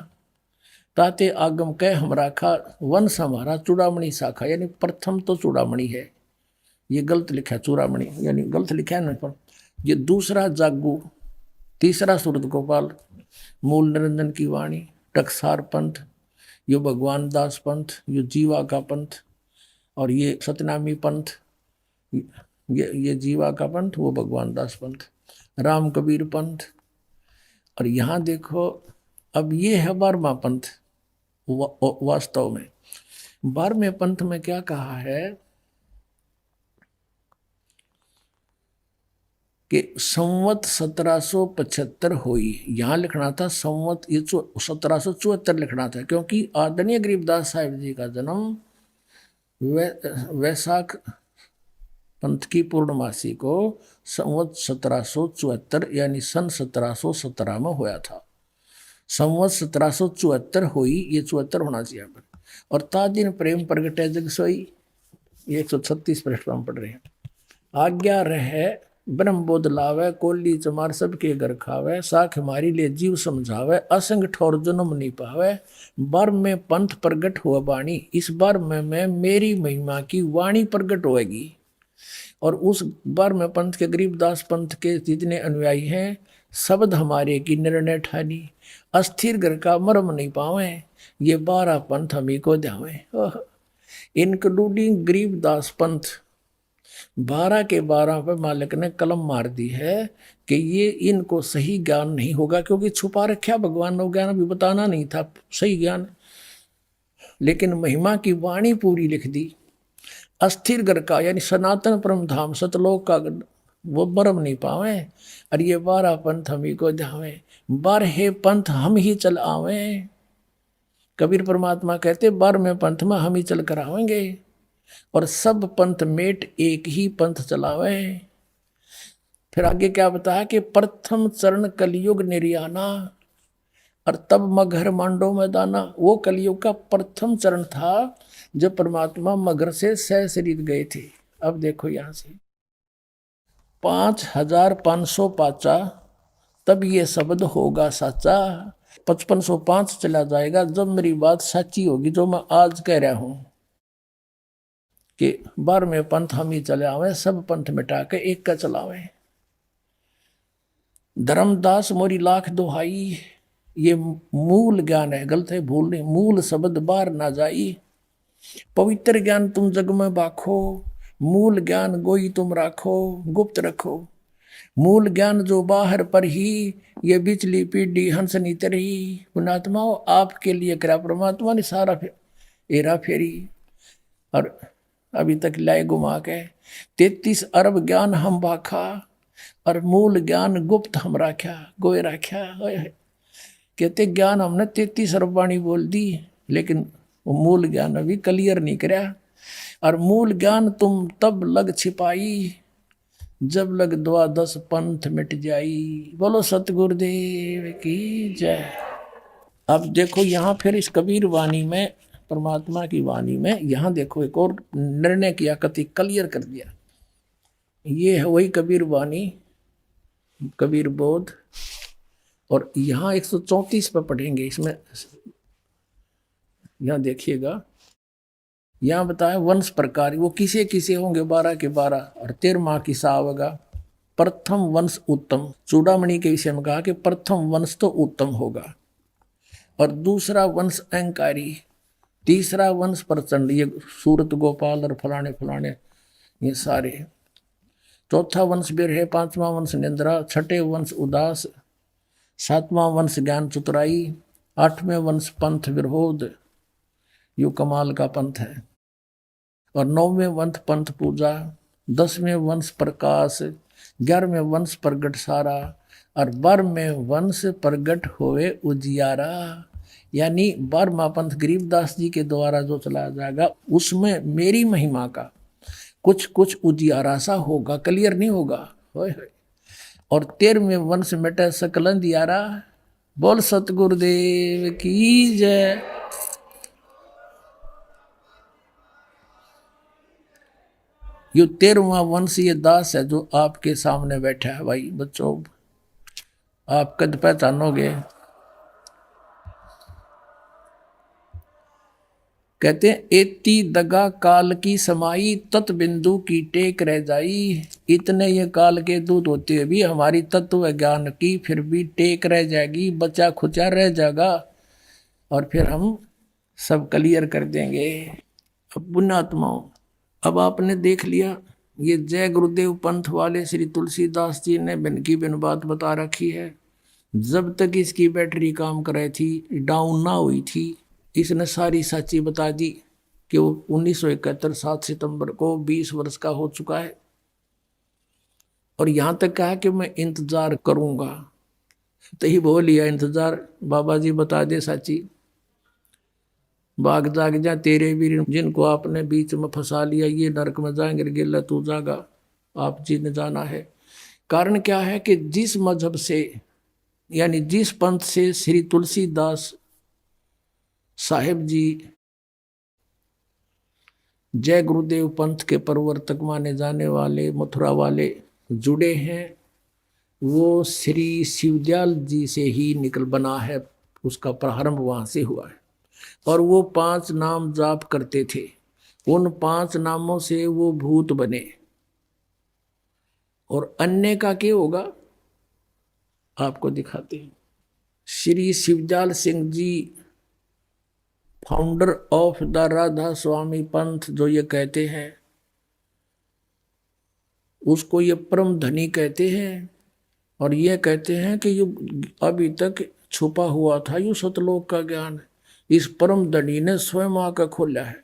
ताते आगम कह हम राखा, वन हमारा चूड़ामणि शाखा। यानी प्रथम तो चूड़ामणि है, ये गलत लिखा है, चूड़ामणि यानी गलत लिखा है ना, पर ये दूसरा जागू, तीसरा सूरत गोपाल, मूल निरंजन की वाणी, टकसार पंथ, यो भगवान दास पंथ, यो जीवा का पंथ, और ये सतनामी पंथ, ये जीवा का पंथ, वो भगवान दास पंथ, राम कबीर पंथ। और यहाँ देखो अब ये है 12वां पंथ। वास्तव में 12वें पंथ में क्या कहा है कि संवत 1775 हुई, यहां लिखना था संवत, ये 1774 लिखना था, क्योंकि आदरणीय गरीबदास साहिब जी का जन्म वैशाख पंथ की पूर्णमासी को संवत 1774 यानी सन 1717 में होया था। संवत 1774 हुई, ये 74 होना चाहिए पर। और ता दिन प्रेम प्रगटे जग सोई, ये 136 पृष्ठ हम पढ़ रहे हैं। आज्ञा रहे ब्रह्म बोध लावे, कोली चमार सबके घर खावे, साख हमारी ले जीव समझावे, असंग ठौर जन्म नहीं पावे, बर में पंथ प्रगट हुआ वाणी, इस बार में मेरी महिमा की वाणी प्रगट होएगी। और उस बार में पंथ के गरीबदास पंथ के जितने अनुयायी हैं, शब्द हमारे की निर्णय ठानी, अस्थिर घर का मर्म नहीं पावे, ये 12 पंथ हमी को ध्यावे। इंक्लूडिंग गरीबदास पंथ 12 के 12 पे मालिक ने कलम मार दी है कि ये इनको सही ज्ञान नहीं होगा, क्योंकि छुपा रखा भगवान ने ज्ञान, अभी बताना नहीं था सही ज्ञान, लेकिन महिमा की वाणी पूरी लिख दी। अस्थिर घर का यानी सनातन परम धाम सतलोक का वो बरम नहीं पावे। और ये 12 पंथ हम ही को ध्यावे, 12 पंथ हम ही चल आवे। कबीर परमात्मा कहते 12वें पंथ में हम ही चल कर आवेंगे और सब पंथ मेट एक ही पंथ चलावे। फिर आगे क्या बताया कि प्रथम चरण कलयुग निर्याना, और तब मगहर मांडो में दाना। वो कलयुग का प्रथम चरण था जब परमात्मा मगर से सह शरीर गए थे। अब देखो यहां से 5500 पाचा, तब ये शब्द होगा साचा। 5505 चला जाएगा जब मेरी बात सच्ची होगी, जो मैं आज कह रहा हूं कि 12वें पंथ हम ही चले आवे, सब पंथ मिटा के एक का चलावे। धर्मदास मोरी लाख दुहाई, ये मूल ज्ञान है, गलत है भूल नहीं। मूल शब्द बाहर ना जाई, पवित्र ज्ञान तुम जग में बाखो, मूल ज्ञान गोई तुम राखो, गुप्त रखो। मूल ज्ञान जो बाहर पर ही, ये बिचली पीढ़ी हंस नी तरही। पुणात्मा आपके लिए करा परमात्मा ने सारा हेरा फेरी, और अभी तक लाए घुमा के 33 अरब ज्ञान हम बाखा, और मूल ज्ञान गुप्त हम राख्या, गोए राख्या। कहते ज्ञान हमने 33 अरब वाणी बोल दी, लेकिन वो मूल ज्ञान अभी क्लियर नहीं कराया। और मूल ज्ञान तुम तब लग छिपाई, जब लग 12 पंथ मिट जाई। बोलो सतगुरुदेव की जय। अब देखो यहाँ फिर इस कबीर वाणी में, परमात्मा की वाणी में, यहाँ देखो एक और निर्णय किया, कति क्लियर कर दिया। ये है वही कबीर वाणी, कबीर बोध। और यहाँ 134 पे पढ़ेंगे, इसमें यहाँ देखिएगा, यहाँ बताया वंश प्रकार, वो किसे किसे होंगे 12 के 12, और 13वां किसा होगा। प्रथम वंश उत्तम, चूड़ामणि के विषय में कहा कि प्रथम वंश तो उत्तम होगा, और दूसरा वंश अहंकारी, तीसरा वंश प्रचंड, ये सूरत गोपाल और फलाने फलाने ये सारे। चौथा वंश बिरहे, 5वां वंश निंद्रा, 6ठे वंश उदास, 7वां वंश ज्ञान चतुराई, 8वें वंश पंथ विरोध, यू कमाल का पंथ है, और 9वें वंश पंथ पूजा, 10वें वंश प्रकाश, 11वें वंश प्रगट सारा, और 12वें वंश प्रगट होवे उजियारा। यानी 12वां पंथ गरीबदास जी के द्वारा जो चलाया जाएगा, उसमें मेरी महिमा का कुछ कुछ उजियारा सा होगा, क्लियर नहीं होगा। और 13वें वंश मिटे सकल अंधियारा। बोल सतगुरुदेव की जय। यो 13वां वंश ये दास है जो आपके सामने बैठा है। भाई बच्चों, आप कद पहचानोगे। कहते हैं एती दगा काल की समाई, तत् बिंदु की टेक रह जाई। इतने ये काल के दूत होते हुए भी हमारी तत्व ज्ञान की फिर भी टेक रह जाएगी, बचा खुचा रह जाएगा, और फिर हम सब क्लियर कर देंगे। अब पुण्यात्माओं, अब आपने देख लिया, ये जय गुरुदेव पंथ वाले श्री तुलसीदास जी ने बिन की बिन बात बता रखी है। जब तक इसकी बैटरी काम कर रही थी, डाउन ना हुई थी, इसने सारी सच्ची बता दी कि वो 1971 7 सितंबर को 20 वर्ष का हो चुका है। और यहाँ तक कहा कि मैं इंतजार करूंगा, तो ही बोल लिया इंतजार, बाबा जी बता दे सच्ची। भाग जाग जा तेरे वीर, जिनको आपने बीच में फंसा लिया, ये नरक में जाएंगे, गिल्ला तू जागा, आप जी ने जाना है। कारण क्या है कि जिस मजहब से यानी जिस पंथ से श्री तुलसीदास साहेब जी जय गुरुदेव पंथ के प्रवर्तक माने जाने वाले मथुरा वाले जुड़े हैं, वो श्री शिवदयाल जी से ही निकल बना है, उसका प्रारंभ वहां से हुआ है। और वो 5 नाम जाप करते थे, उन 5 नामों से वो भूत बने। और अन्य का क्या होगा आपको दिखाते हैं। Shri Shivdayal Singh ji founder of the Radha स्वामी पंथ जो ये कहते हैं, उसको ये परम धनी कहते हैं। और ये कहते हैं कि ये अभी तक छुपा हुआ था यू सतलोक का ज्ञान, इस परम धनी ने स्वयं आकर खोला है।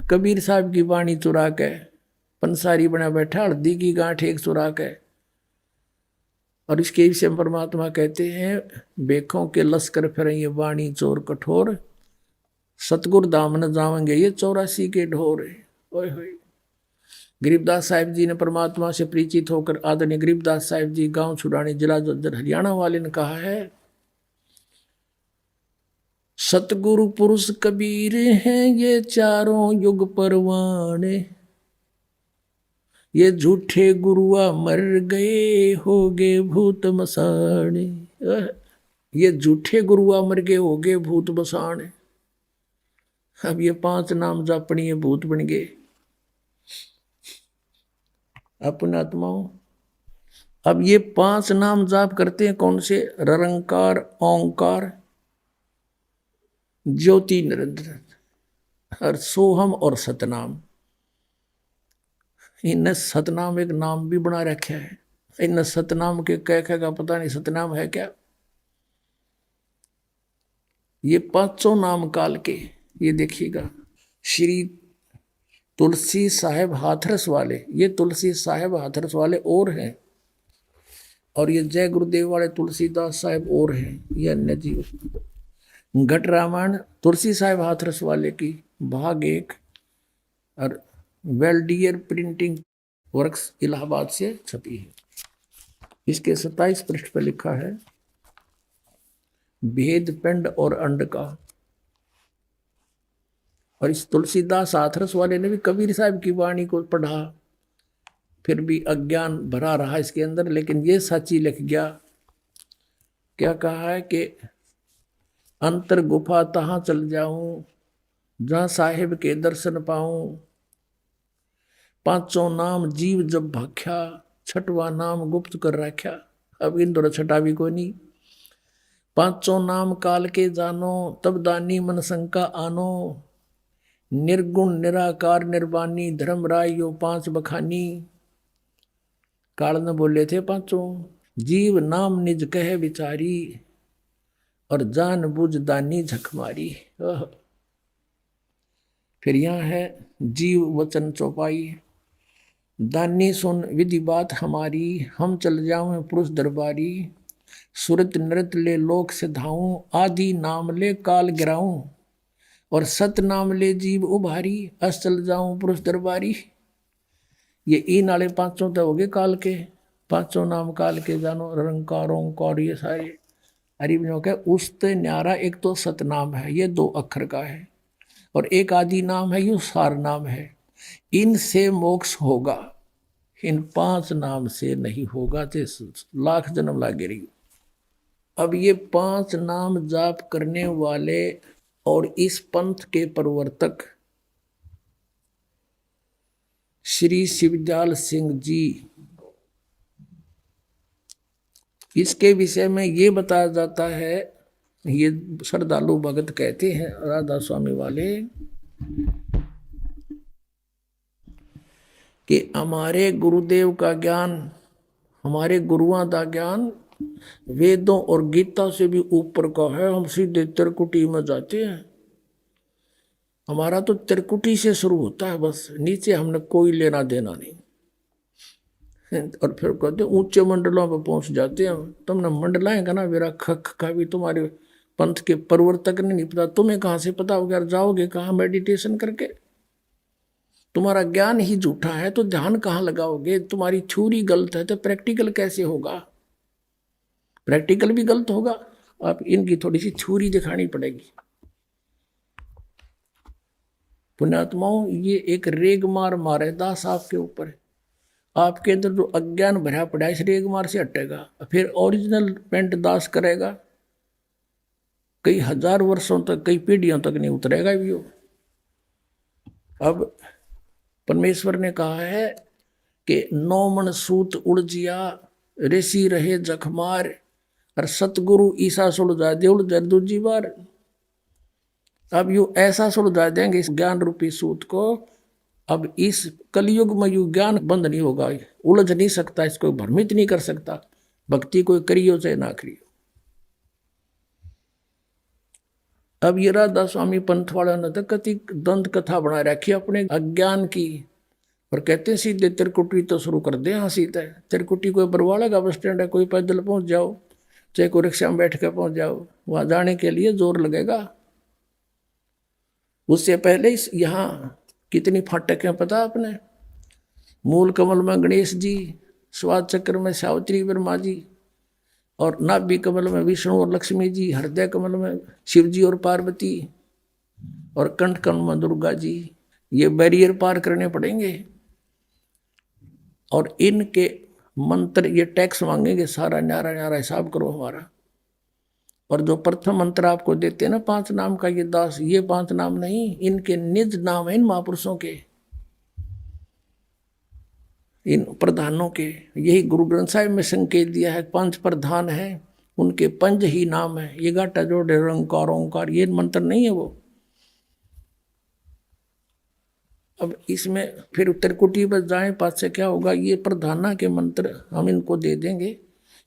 कबीर साहब की वाणी चुरा के पंसारी बना बैठा, हल्दी की गांठ एक चुरा के। और इसके विषय में परमात्मा कहते हैं, बेखों के लश्कर फिर ये वाणी चोर कठोर, सतगुर धाम न जावेंगे ये 84 के ढोर। ओए होए। गरीबदास साहिब जी ने परमात्मा से परिचित होकर, आदरणीय गरीबदास साहिब जी गांव छुड़ानी जिला जज्जर हरियाणा वाले ने कहा है, सतगुरु पुरुष कबीर हैं ये चारों युग परवाने, ये झूठे गुरुआ मर गए हो गए भूत मसाने। ये झूठे गुरुआ मर गए हो गए भूत मसाने। अब ये 5 नाम जापनी ये भूत बन गए अपने आत्माओं। अब ये 5 नाम जाप करते हैं कौन से? ररंकार, ओंकार, ज्योति निरंतर और सोहम और सतनाम। इन सतनाम एक नाम भी बना रखा है। इन सतनाम के कह का पता नहीं सतनाम है क्या। ये 5 नाम काल के, ये देखिएगा, श्री तुलसी साहेब हाथरस वाले, ये तुलसी साहेब हाथरस वाले और हैं, और ये जय गुरुदेव वाले तुलसीदास साहेब और हैं, ये अन्य जीव। घट रामायण तुलसी साहेब हाथरस वाले की भाग 1 और वेल्डियर प्रिंटिंग वर्क्स इलाहाबाद से छपी है। इसके 27 पृष्ठ पर लिखा है, भेद पिंड और अंड का। और इस तुलसीदास हाथरस वाले ने भी कबीर साहब की वाणी को पढ़ा, फिर भी अज्ञान भरा रहा इसके अंदर, लेकिन ये सच्ची लिख गया। क्या कहा है कि अंतर गुफा तहां चल जाऊं जहां साहिब के दर्शन पाऊं, 5 नाम जीव जब भाख्या, 6वां नाम गुप्त कर रख्या। अब इन दोनों 6 भी कोई नहीं। 5 नाम काल के जानो, तब दानी मन शंका आनो, निर्गुण निराकार निर्वाणी धर्म राय यो 5 बखानी। काल ने बोले थे 5, जीव नाम निज कहे विचारी, और जान बुझ दानी झकमारी। फिर यहाँ है, जीव वचन चौपाई, दानी सुन विधि बात हमारी, हम चल जाऊं पुरुष दरबारी, सुरत नृत ले लोक से धाऊं, आदि नाम ले काल गिराऊं, और सत नाम ले जीव उभारी, अस चल जाऊं पुरुष दरबारी। ये इन वाले 5 तो हो गए काल के, 5 नाम काल के जानो, रंकारों कौर, ये सारे हरिवनों के। उसते न्यारा एक तो सतनाम है, ये 2 अक्षर का है, और एक आदि नाम है, ये सार नाम है। इनसे मोक्ष होगा, इन 5 नाम से नहीं होगा, तो लाख जन्म लागे रही। अब ये 5 नाम जाप करने वाले और इस पंथ के प्रवर्तक श्री शिवदयाल सिंह जी, इसके विषय में ये बताया जाता है, ये श्रद्धालु भगत कहते हैं राधा स्वामी वाले, कि हमारे गुरुदेव का ज्ञान, हमारे गुरुओं का ज्ञान वेदों और गीता से भी ऊपर का है। हम सीधे त्रिकुटी में जाते हैं, हमारा तो त्रिकुटी से शुरू होता है, बस नीचे हमने कोई लेना देना नहीं। और फिर कहते ऊंचे मंडलों पर पहुंच जाते हैं। तुमने मंडलाएं का ना मेरा खख का भी तुम्हारे पंथ के प्रवर्तक ने नहीं पता, तुम्हें कहाँ से पता होगा? जाओगे कहाँ मेडिटेशन करके? तुम्हारा ज्ञान ही झूठा है तो ध्यान कहाँ लगाओगे? तुम्हारी थ्योरी गलत है तो प्रैक्टिकल कैसे होगा? प्रैक्टिकल भी गलत होगा। आप इनकी थोड़ी सी थ्योरी दिखानी पड़ेगी। पुण्यात्माओं, ये एक रेग मार मारे दास आपके ऊपर, आपके अंदर जो अज्ञान भरा पड़ा है इस रेग मार से हटेगा, फिर ओरिजिनल पेंट दास करेगा, कई हजार वर्षों तक, कई पीढ़ियों तक नहीं उतरेगा भी वो। अब परमेश्वर ने कहा है कि 9 मन सूत उड़जिया, ऋषि रहे जखमार, और सतगुरु ईसा सुलझा दे उड़ दूजी बार। अब यू ऐसा सुलझा देंगे इस ज्ञान रूपी सूत को, अब इस कलयुग में यू ज्ञान बंद नहीं होगा, उलझ नहीं सकता, इसको भ्रमित नहीं कर सकता। भक्ति कोई करियो चाहे ना करियो। अब ये राधा स्वामी पंथ वालों ने तो कति दंत कथा बना रखी अपने अज्ञान की, और कहते हैं सीधे त्रिकुटी तो शुरू कर दे। हाँ सीधा है त्रिकुटी, कोई बरवाड़ा का बस स्टैंड है, कोई पैदल पहुंच जाओ, चाहे कोई रिक्शा में बैठ के पहुंच जाओ, वहां जाने के लिए जोर लगेगा। उससे पहले यहाँ कितनी फाटक है पता आपने? मूल कमल में गणेश जी, स्वाद चक्र में सावित्री ब्रह्मा जी, और नाभि कमल में विष्णु और लक्ष्मी जी, हृदय कमल में शिव जी और पार्वती, और कंठ कमल में दुर्गा जी। ये बैरियर पार करने पड़ेंगे, और इनके मंत्र ये टैक्स मांगेंगे, सारा न्यारा न्यारा हिसाब करो हमारा। और जो प्रथम मंत्र आपको देते हैं ना 5 नाम का, ये दास, ये 5 नाम नहीं, इनके निज नाम है इन महापुरुषों के, इन प्रधानों के। यही गुरु ग्रंथ साहिब में संकेत दिया है, 5 प्रधान है, उनके 5 ही नाम है। ये गाटा जोड़े रंकार ओंकार, ये मंत्र नहीं है वो। अब इसमें फिर त्रिकुटी पर जाए पास से क्या होगा? ये प्रधाना के मंत्र हम इनको दे देंगे,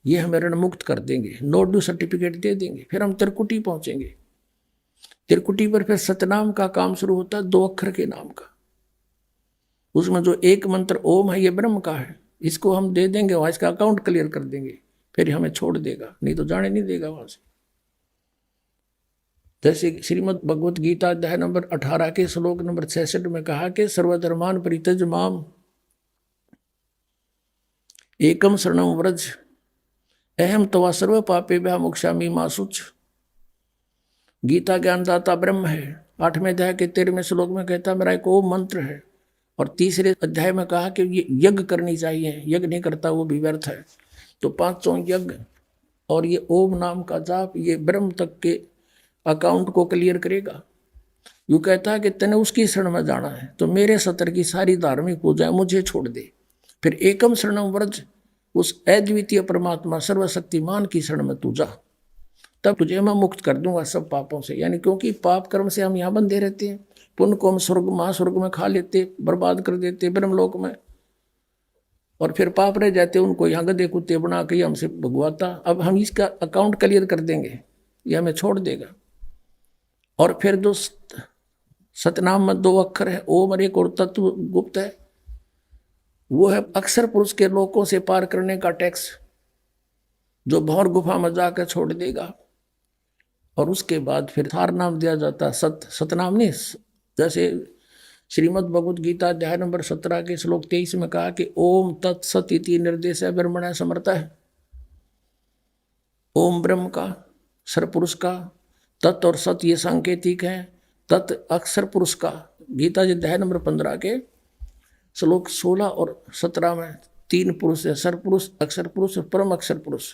ये हमें ऋण मुक्त कर देंगे, नो ड्यू सर्टिफिकेट दे देंगे। फिर हम त्रिकुटी पहुंचेंगे। त्रिकुटी पर फिर सतनाम का काम शुरू होता है, 2 अक्षर के नाम का। उसमें जो एक मंत्र ओम है, ये ब्रह्म का है, इसको हम दे देंगे, वहां इसका अकाउंट क्लियर कर देंगे, फिर हमें छोड़ देगा, नहीं तो जाने नहीं देगा वहां से। जैसे श्रीमद् भगवत गीता अध्याय नंबर 18 के श्लोक नंबर 66 में कहा कि सर्वधर्मान परित्यज माम एकम शरणम व्रज अहम तवा सर्व पापेभ्यः मोक्षामि मा शुच। गीता ज्ञानदाता ब्रह्म है। 8वें अध्याय के 13वें श्लोक में कहता मेरा एक ओम मंत्र है। और तीसरे अध्याय में कहा कि ये यज्ञ करनी चाहिए, यज्ञ नहीं करता वो भी व्यर्थ है। तो 5 यज्ञ और ये ओम नाम का जाप, ये ब्रह्म तक के अकाउंट को क्लियर करेगा। यूँ कहता है कि तने उसकी शरण में जाना है तो मेरे सतर की सारी धार्मिक पूजाएं मुझे छोड़ दे। फिर एकम शरणम व्रज, उस अद्वितीय परमात्मा सर्वशक्तिमान की शरण में तू जा, तब तुझे मैं मुक्त कर दूंगा सब पापों से। यानी क्योंकि पाप कर्म से हम यहाँ बंधे रहते हैं, पुण्य को हम स्वर्ग महास्वर्ग में खा लेते, बर्बाद कर देते ब्रह्मलोक में, और फिर पाप रह जाते उनको यहाँ गधे कुत्ते बना के हमसे भगवाता। अब हम इसका अकाउंट क्लियर कर देंगे, ये हमें छोड़ देगा। और फिर जो सतनाम में 2 अक्षर है, ओम और एक और तत्व गुप्त है, वो है अक्षर पुरुष के लोकों से पार करने का टैक्स, जो भौर गुफा में जाकर छोड़ देगा। और उसके बाद फिर सार नाम दिया जाता है, सतनाम नहीं। जैसे श्रीमद् भगवद गीता अध्याय नंबर 17 के श्लोक 23 में कहा कि ओम तत्सत इति निर्देश ब्रह्मण समर्था है। ओम ब्रह्म का, सर पुरुष का, तत् और सत ये सांकेतिक है, तत् अक्षर पुरुष का। गीता जी अध्याय नंबर 15 के श्लोक 16 और 17 में 3 पुरुष है, सर पुरुष, अक्षर पुरुष और परम अक्षर पुरुष।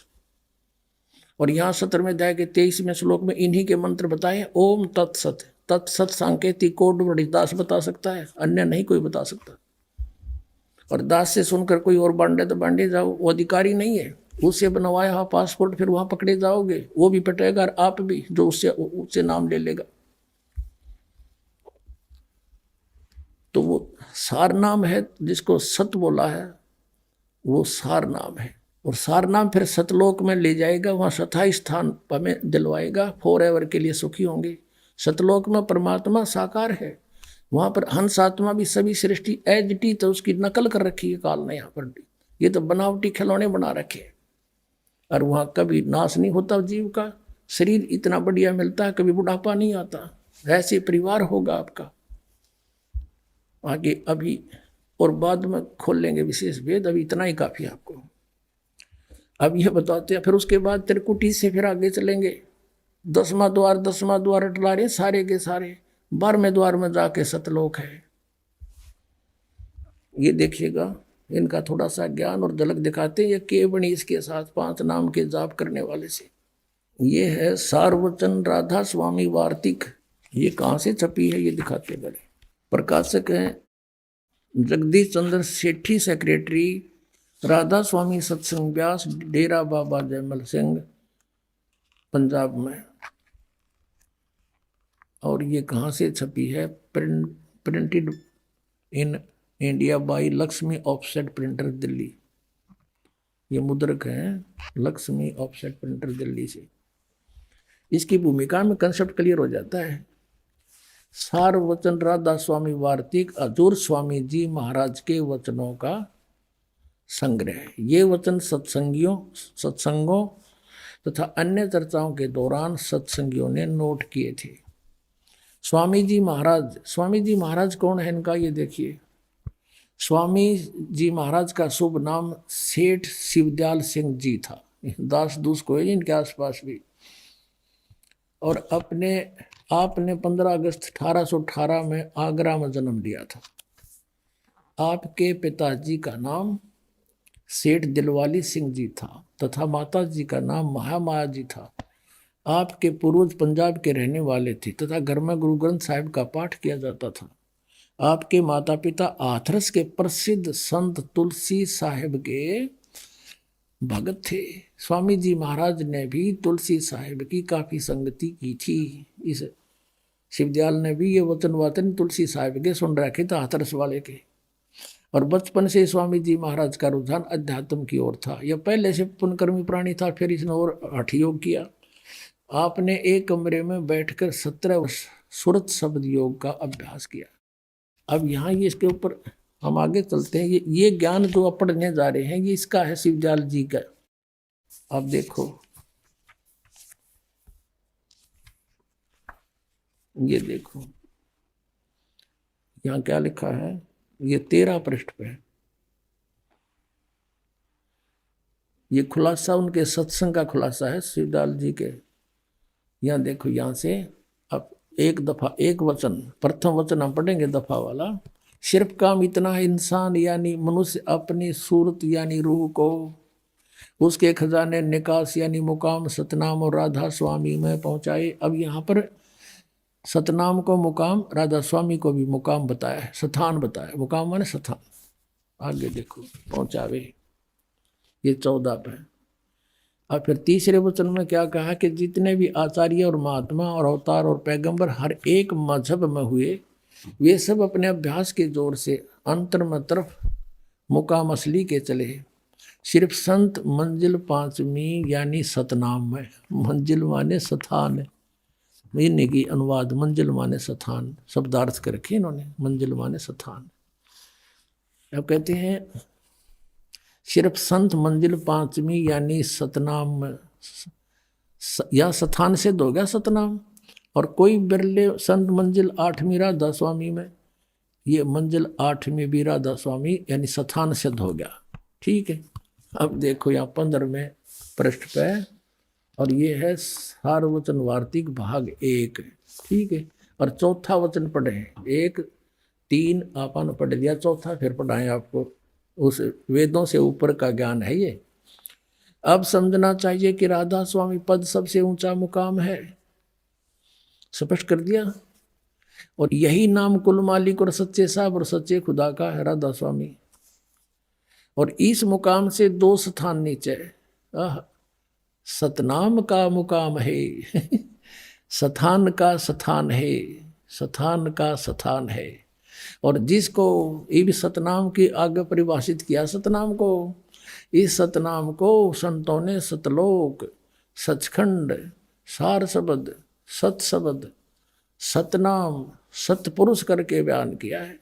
और यहाँ 17वें अध्याय के 23वें श्लोक में इन्हीं के मंत्र बताए, ओम तत्सत। तत्सत सांकेतिक कोड बड़ी दास बता सकता है, अन्य नहीं कोई बता सकता। और दास से सुनकर कोई और बांटे तो बांटे जाओ, वो अधिकारी नहीं है। उससे बनवाया हुआ पासपोर्ट फिर वहां पकड़े जाओगे, वो भी पटेगा और आप भी, जो उससे नाम ले लेगा। तो वो सार नाम है, जिसको सत बोला है वो सार नाम है। और सार नाम फिर सतलोक में ले जाएगा, वहाँ सथाई स्थान हमें दिलवाएगा, फॉर एवर के लिए सुखी होंगे। सतलोक में परमात्मा साकार है, वहाँ पर हंस आत्मा भी सभी सृष्टि एज टी, तो उसकी नकल कर रखी है काल ने यहाँ पर। ये तो बनावटी खिलौने बना रखे, और वहाँ कभी नाश नहीं होता जीव का। शरीर इतना बढ़िया मिलता है, कभी बुढ़ापा नहीं आता। ऐसे परिवार होगा आपका आगे, अभी और बाद में खोल लेंगे विशेष भेद, अभी इतना ही काफी आपको। अब यह बताते हैं, फिर उसके बाद त्रिकुटी से फिर आगे चलेंगे। 10वां द्वार अटला रहे सारे के सारे। 12वें द्वार में जाके सतलोक है। ये देखिएगा, इनका थोड़ा सा ज्ञान और झलक दिखाते हैं। ये केवणी इसके साथ 5 नाम के जाप करने वाले से। ये है सार्वचन राधा स्वामी वार्तिक। ये कहाँ से छपी है ये दिखाते बड़े। प्रकाशक हैं जगदीश चंद्र सेठी, सेक्रेटरी राधा स्वामी सत्संग व्यास, डेरा बाबा जयमल सिंह, पंजाब में। और ये कहाँ से छपी है? Printed in India by Lakshmi offset printer Delhi. ये मुद्रक है लक्ष्मी ऑफसेट प्रिंटर दिल्ली से। इसकी भूमिका में कंसेप्ट क्लियर हो जाता है। सार वचन राधा स्वामी वार्तिक हजूर स्वामी जी महाराज के वचनों का संग्रह। ये वचन सत्संगों तथा अन्य चर्चाओं के दौरान सत्संगियों ने नोट किए थे। स्वामी जी महाराज कौन है इनका, ये देखिए। स्वामी जी महाराज का शुभ नाम सेठ शिवदयाल सिंह जी था। दास दूस को है इनके आसपास भी। और आपने 15 अगस्त 1818 में आगरा में जन्म लिया था। आपके पिताजी का नाम सेठ दिलवाली सिंह जी था तथा माता जी का नाम महामाया जी था। आपके पूर्वज पंजाब के रहने वाले थे तथा घर में गुरु ग्रंथ साहिब का पाठ किया जाता था। आपके माता पिता हाथरस के प्रसिद्ध संत तुलसी साहिब के भगत थे। स्वामी जी महाराज ने भी तुलसी साहिब की काफी संगति की थी। इस शिवदयाल ने भी ये वचन तुलसी साहिब के सुन रखे थे, हाथरस वाले के। और बचपन से स्वामी जी महाराज का रुझान अध्यात्म की ओर था। यह पहले से पुण्यकर्मी प्राणी था, फिर इसने और हठ योग किया। आपने एक कमरे में बैठकर 17 वर्ष सुरत शब्द योग का अभ्यास किया। अब यहाँ ये इसके ऊपर हम आगे चलते हैं। ये ज्ञान जो आप पढ़ने जा रहे हैं ये इसका है, शिवदयाल जी का। अब देखो ये देखो यहाँ क्या लिखा है, ये 13 पृष्ठ पे है। ये खुलासा उनके सत्संग का खुलासा है शिवदयाल जी के। यहाँ देखो, यहाँ से अब एक वचन, प्रथम वचन हम पढ़ेंगे दफा वाला। सिर्फ काम इतना है, इंसान यानी मनुष्य अपनी सूरत यानी रूह को उसके खजाने निकास यानी मुकाम सतनाम और राधा स्वामी में पहुंचाए। अब यहाँ पर सतनाम को मुकाम, राधा स्वामी को भी मुकाम बताया है, स्थान बताया। मुकाम माने स्थान। आगे देखो, पहुंचावे, ये 14 पे। और फिर तीसरे वचन में क्या कहा कि जितने भी आचार्य और महात्मा और अवतार और पैगंबर हर एक मजहब में हुए, वे सब अपने अभ्यास के जोर से अंतर में तरफ मुकाम असली के चले। सिर्फ संत मंजिल 5वीं यानी सतनाम में, मंजिल माने स्थान है, इन्हीं की अनुवाद मंजिल माने स्थान शब्दार्थ कर रखे इन्होंने, मंजिल माने स्थान। अब कहते हैं सिर्फ संत मंजिल 5वीं यानी सतनाम में, या स्थान सिद्ध हो गया सतनाम। और कोई बिरले संत मंजिल 8वीं राधा स्वामी में, ये मंजिल 8वीं भी राधा स्वामी यानी स्थान सिद्ध हो गया। ठीक है। अब देखो यहाँ 15वें पृष्ठ पे, और ये है सारवचन वार्तिक भाग 1। ठीक है। और चौथा वचन पढ़े, 1 3 आपने पढ़ दिया, चौथा फिर पढ़ाएं आपको। उस वेदों से ऊपर का ज्ञान है ये। अब समझना चाहिए कि राधा स्वामी पद सबसे ऊंचा मुकाम है, स्पष्ट कर दिया। और यही नाम कुल मालिक और सच्चे साहब और सच्चे खुदा का है, राधा स्वामी। और इस मुकाम से 2 स्थान नीचे, सतनाम का मुकाम है स्थान का स्थान है, स्थान का स्थान है। और जिसको ये भी सतनाम की आगे परिभाषित किया, सतनाम को, इस सतनाम को संतों ने सतलोक, सचखंड, सार शब्द, सत शब्द, सतनाम, सतपुरुष करके बयान किया है।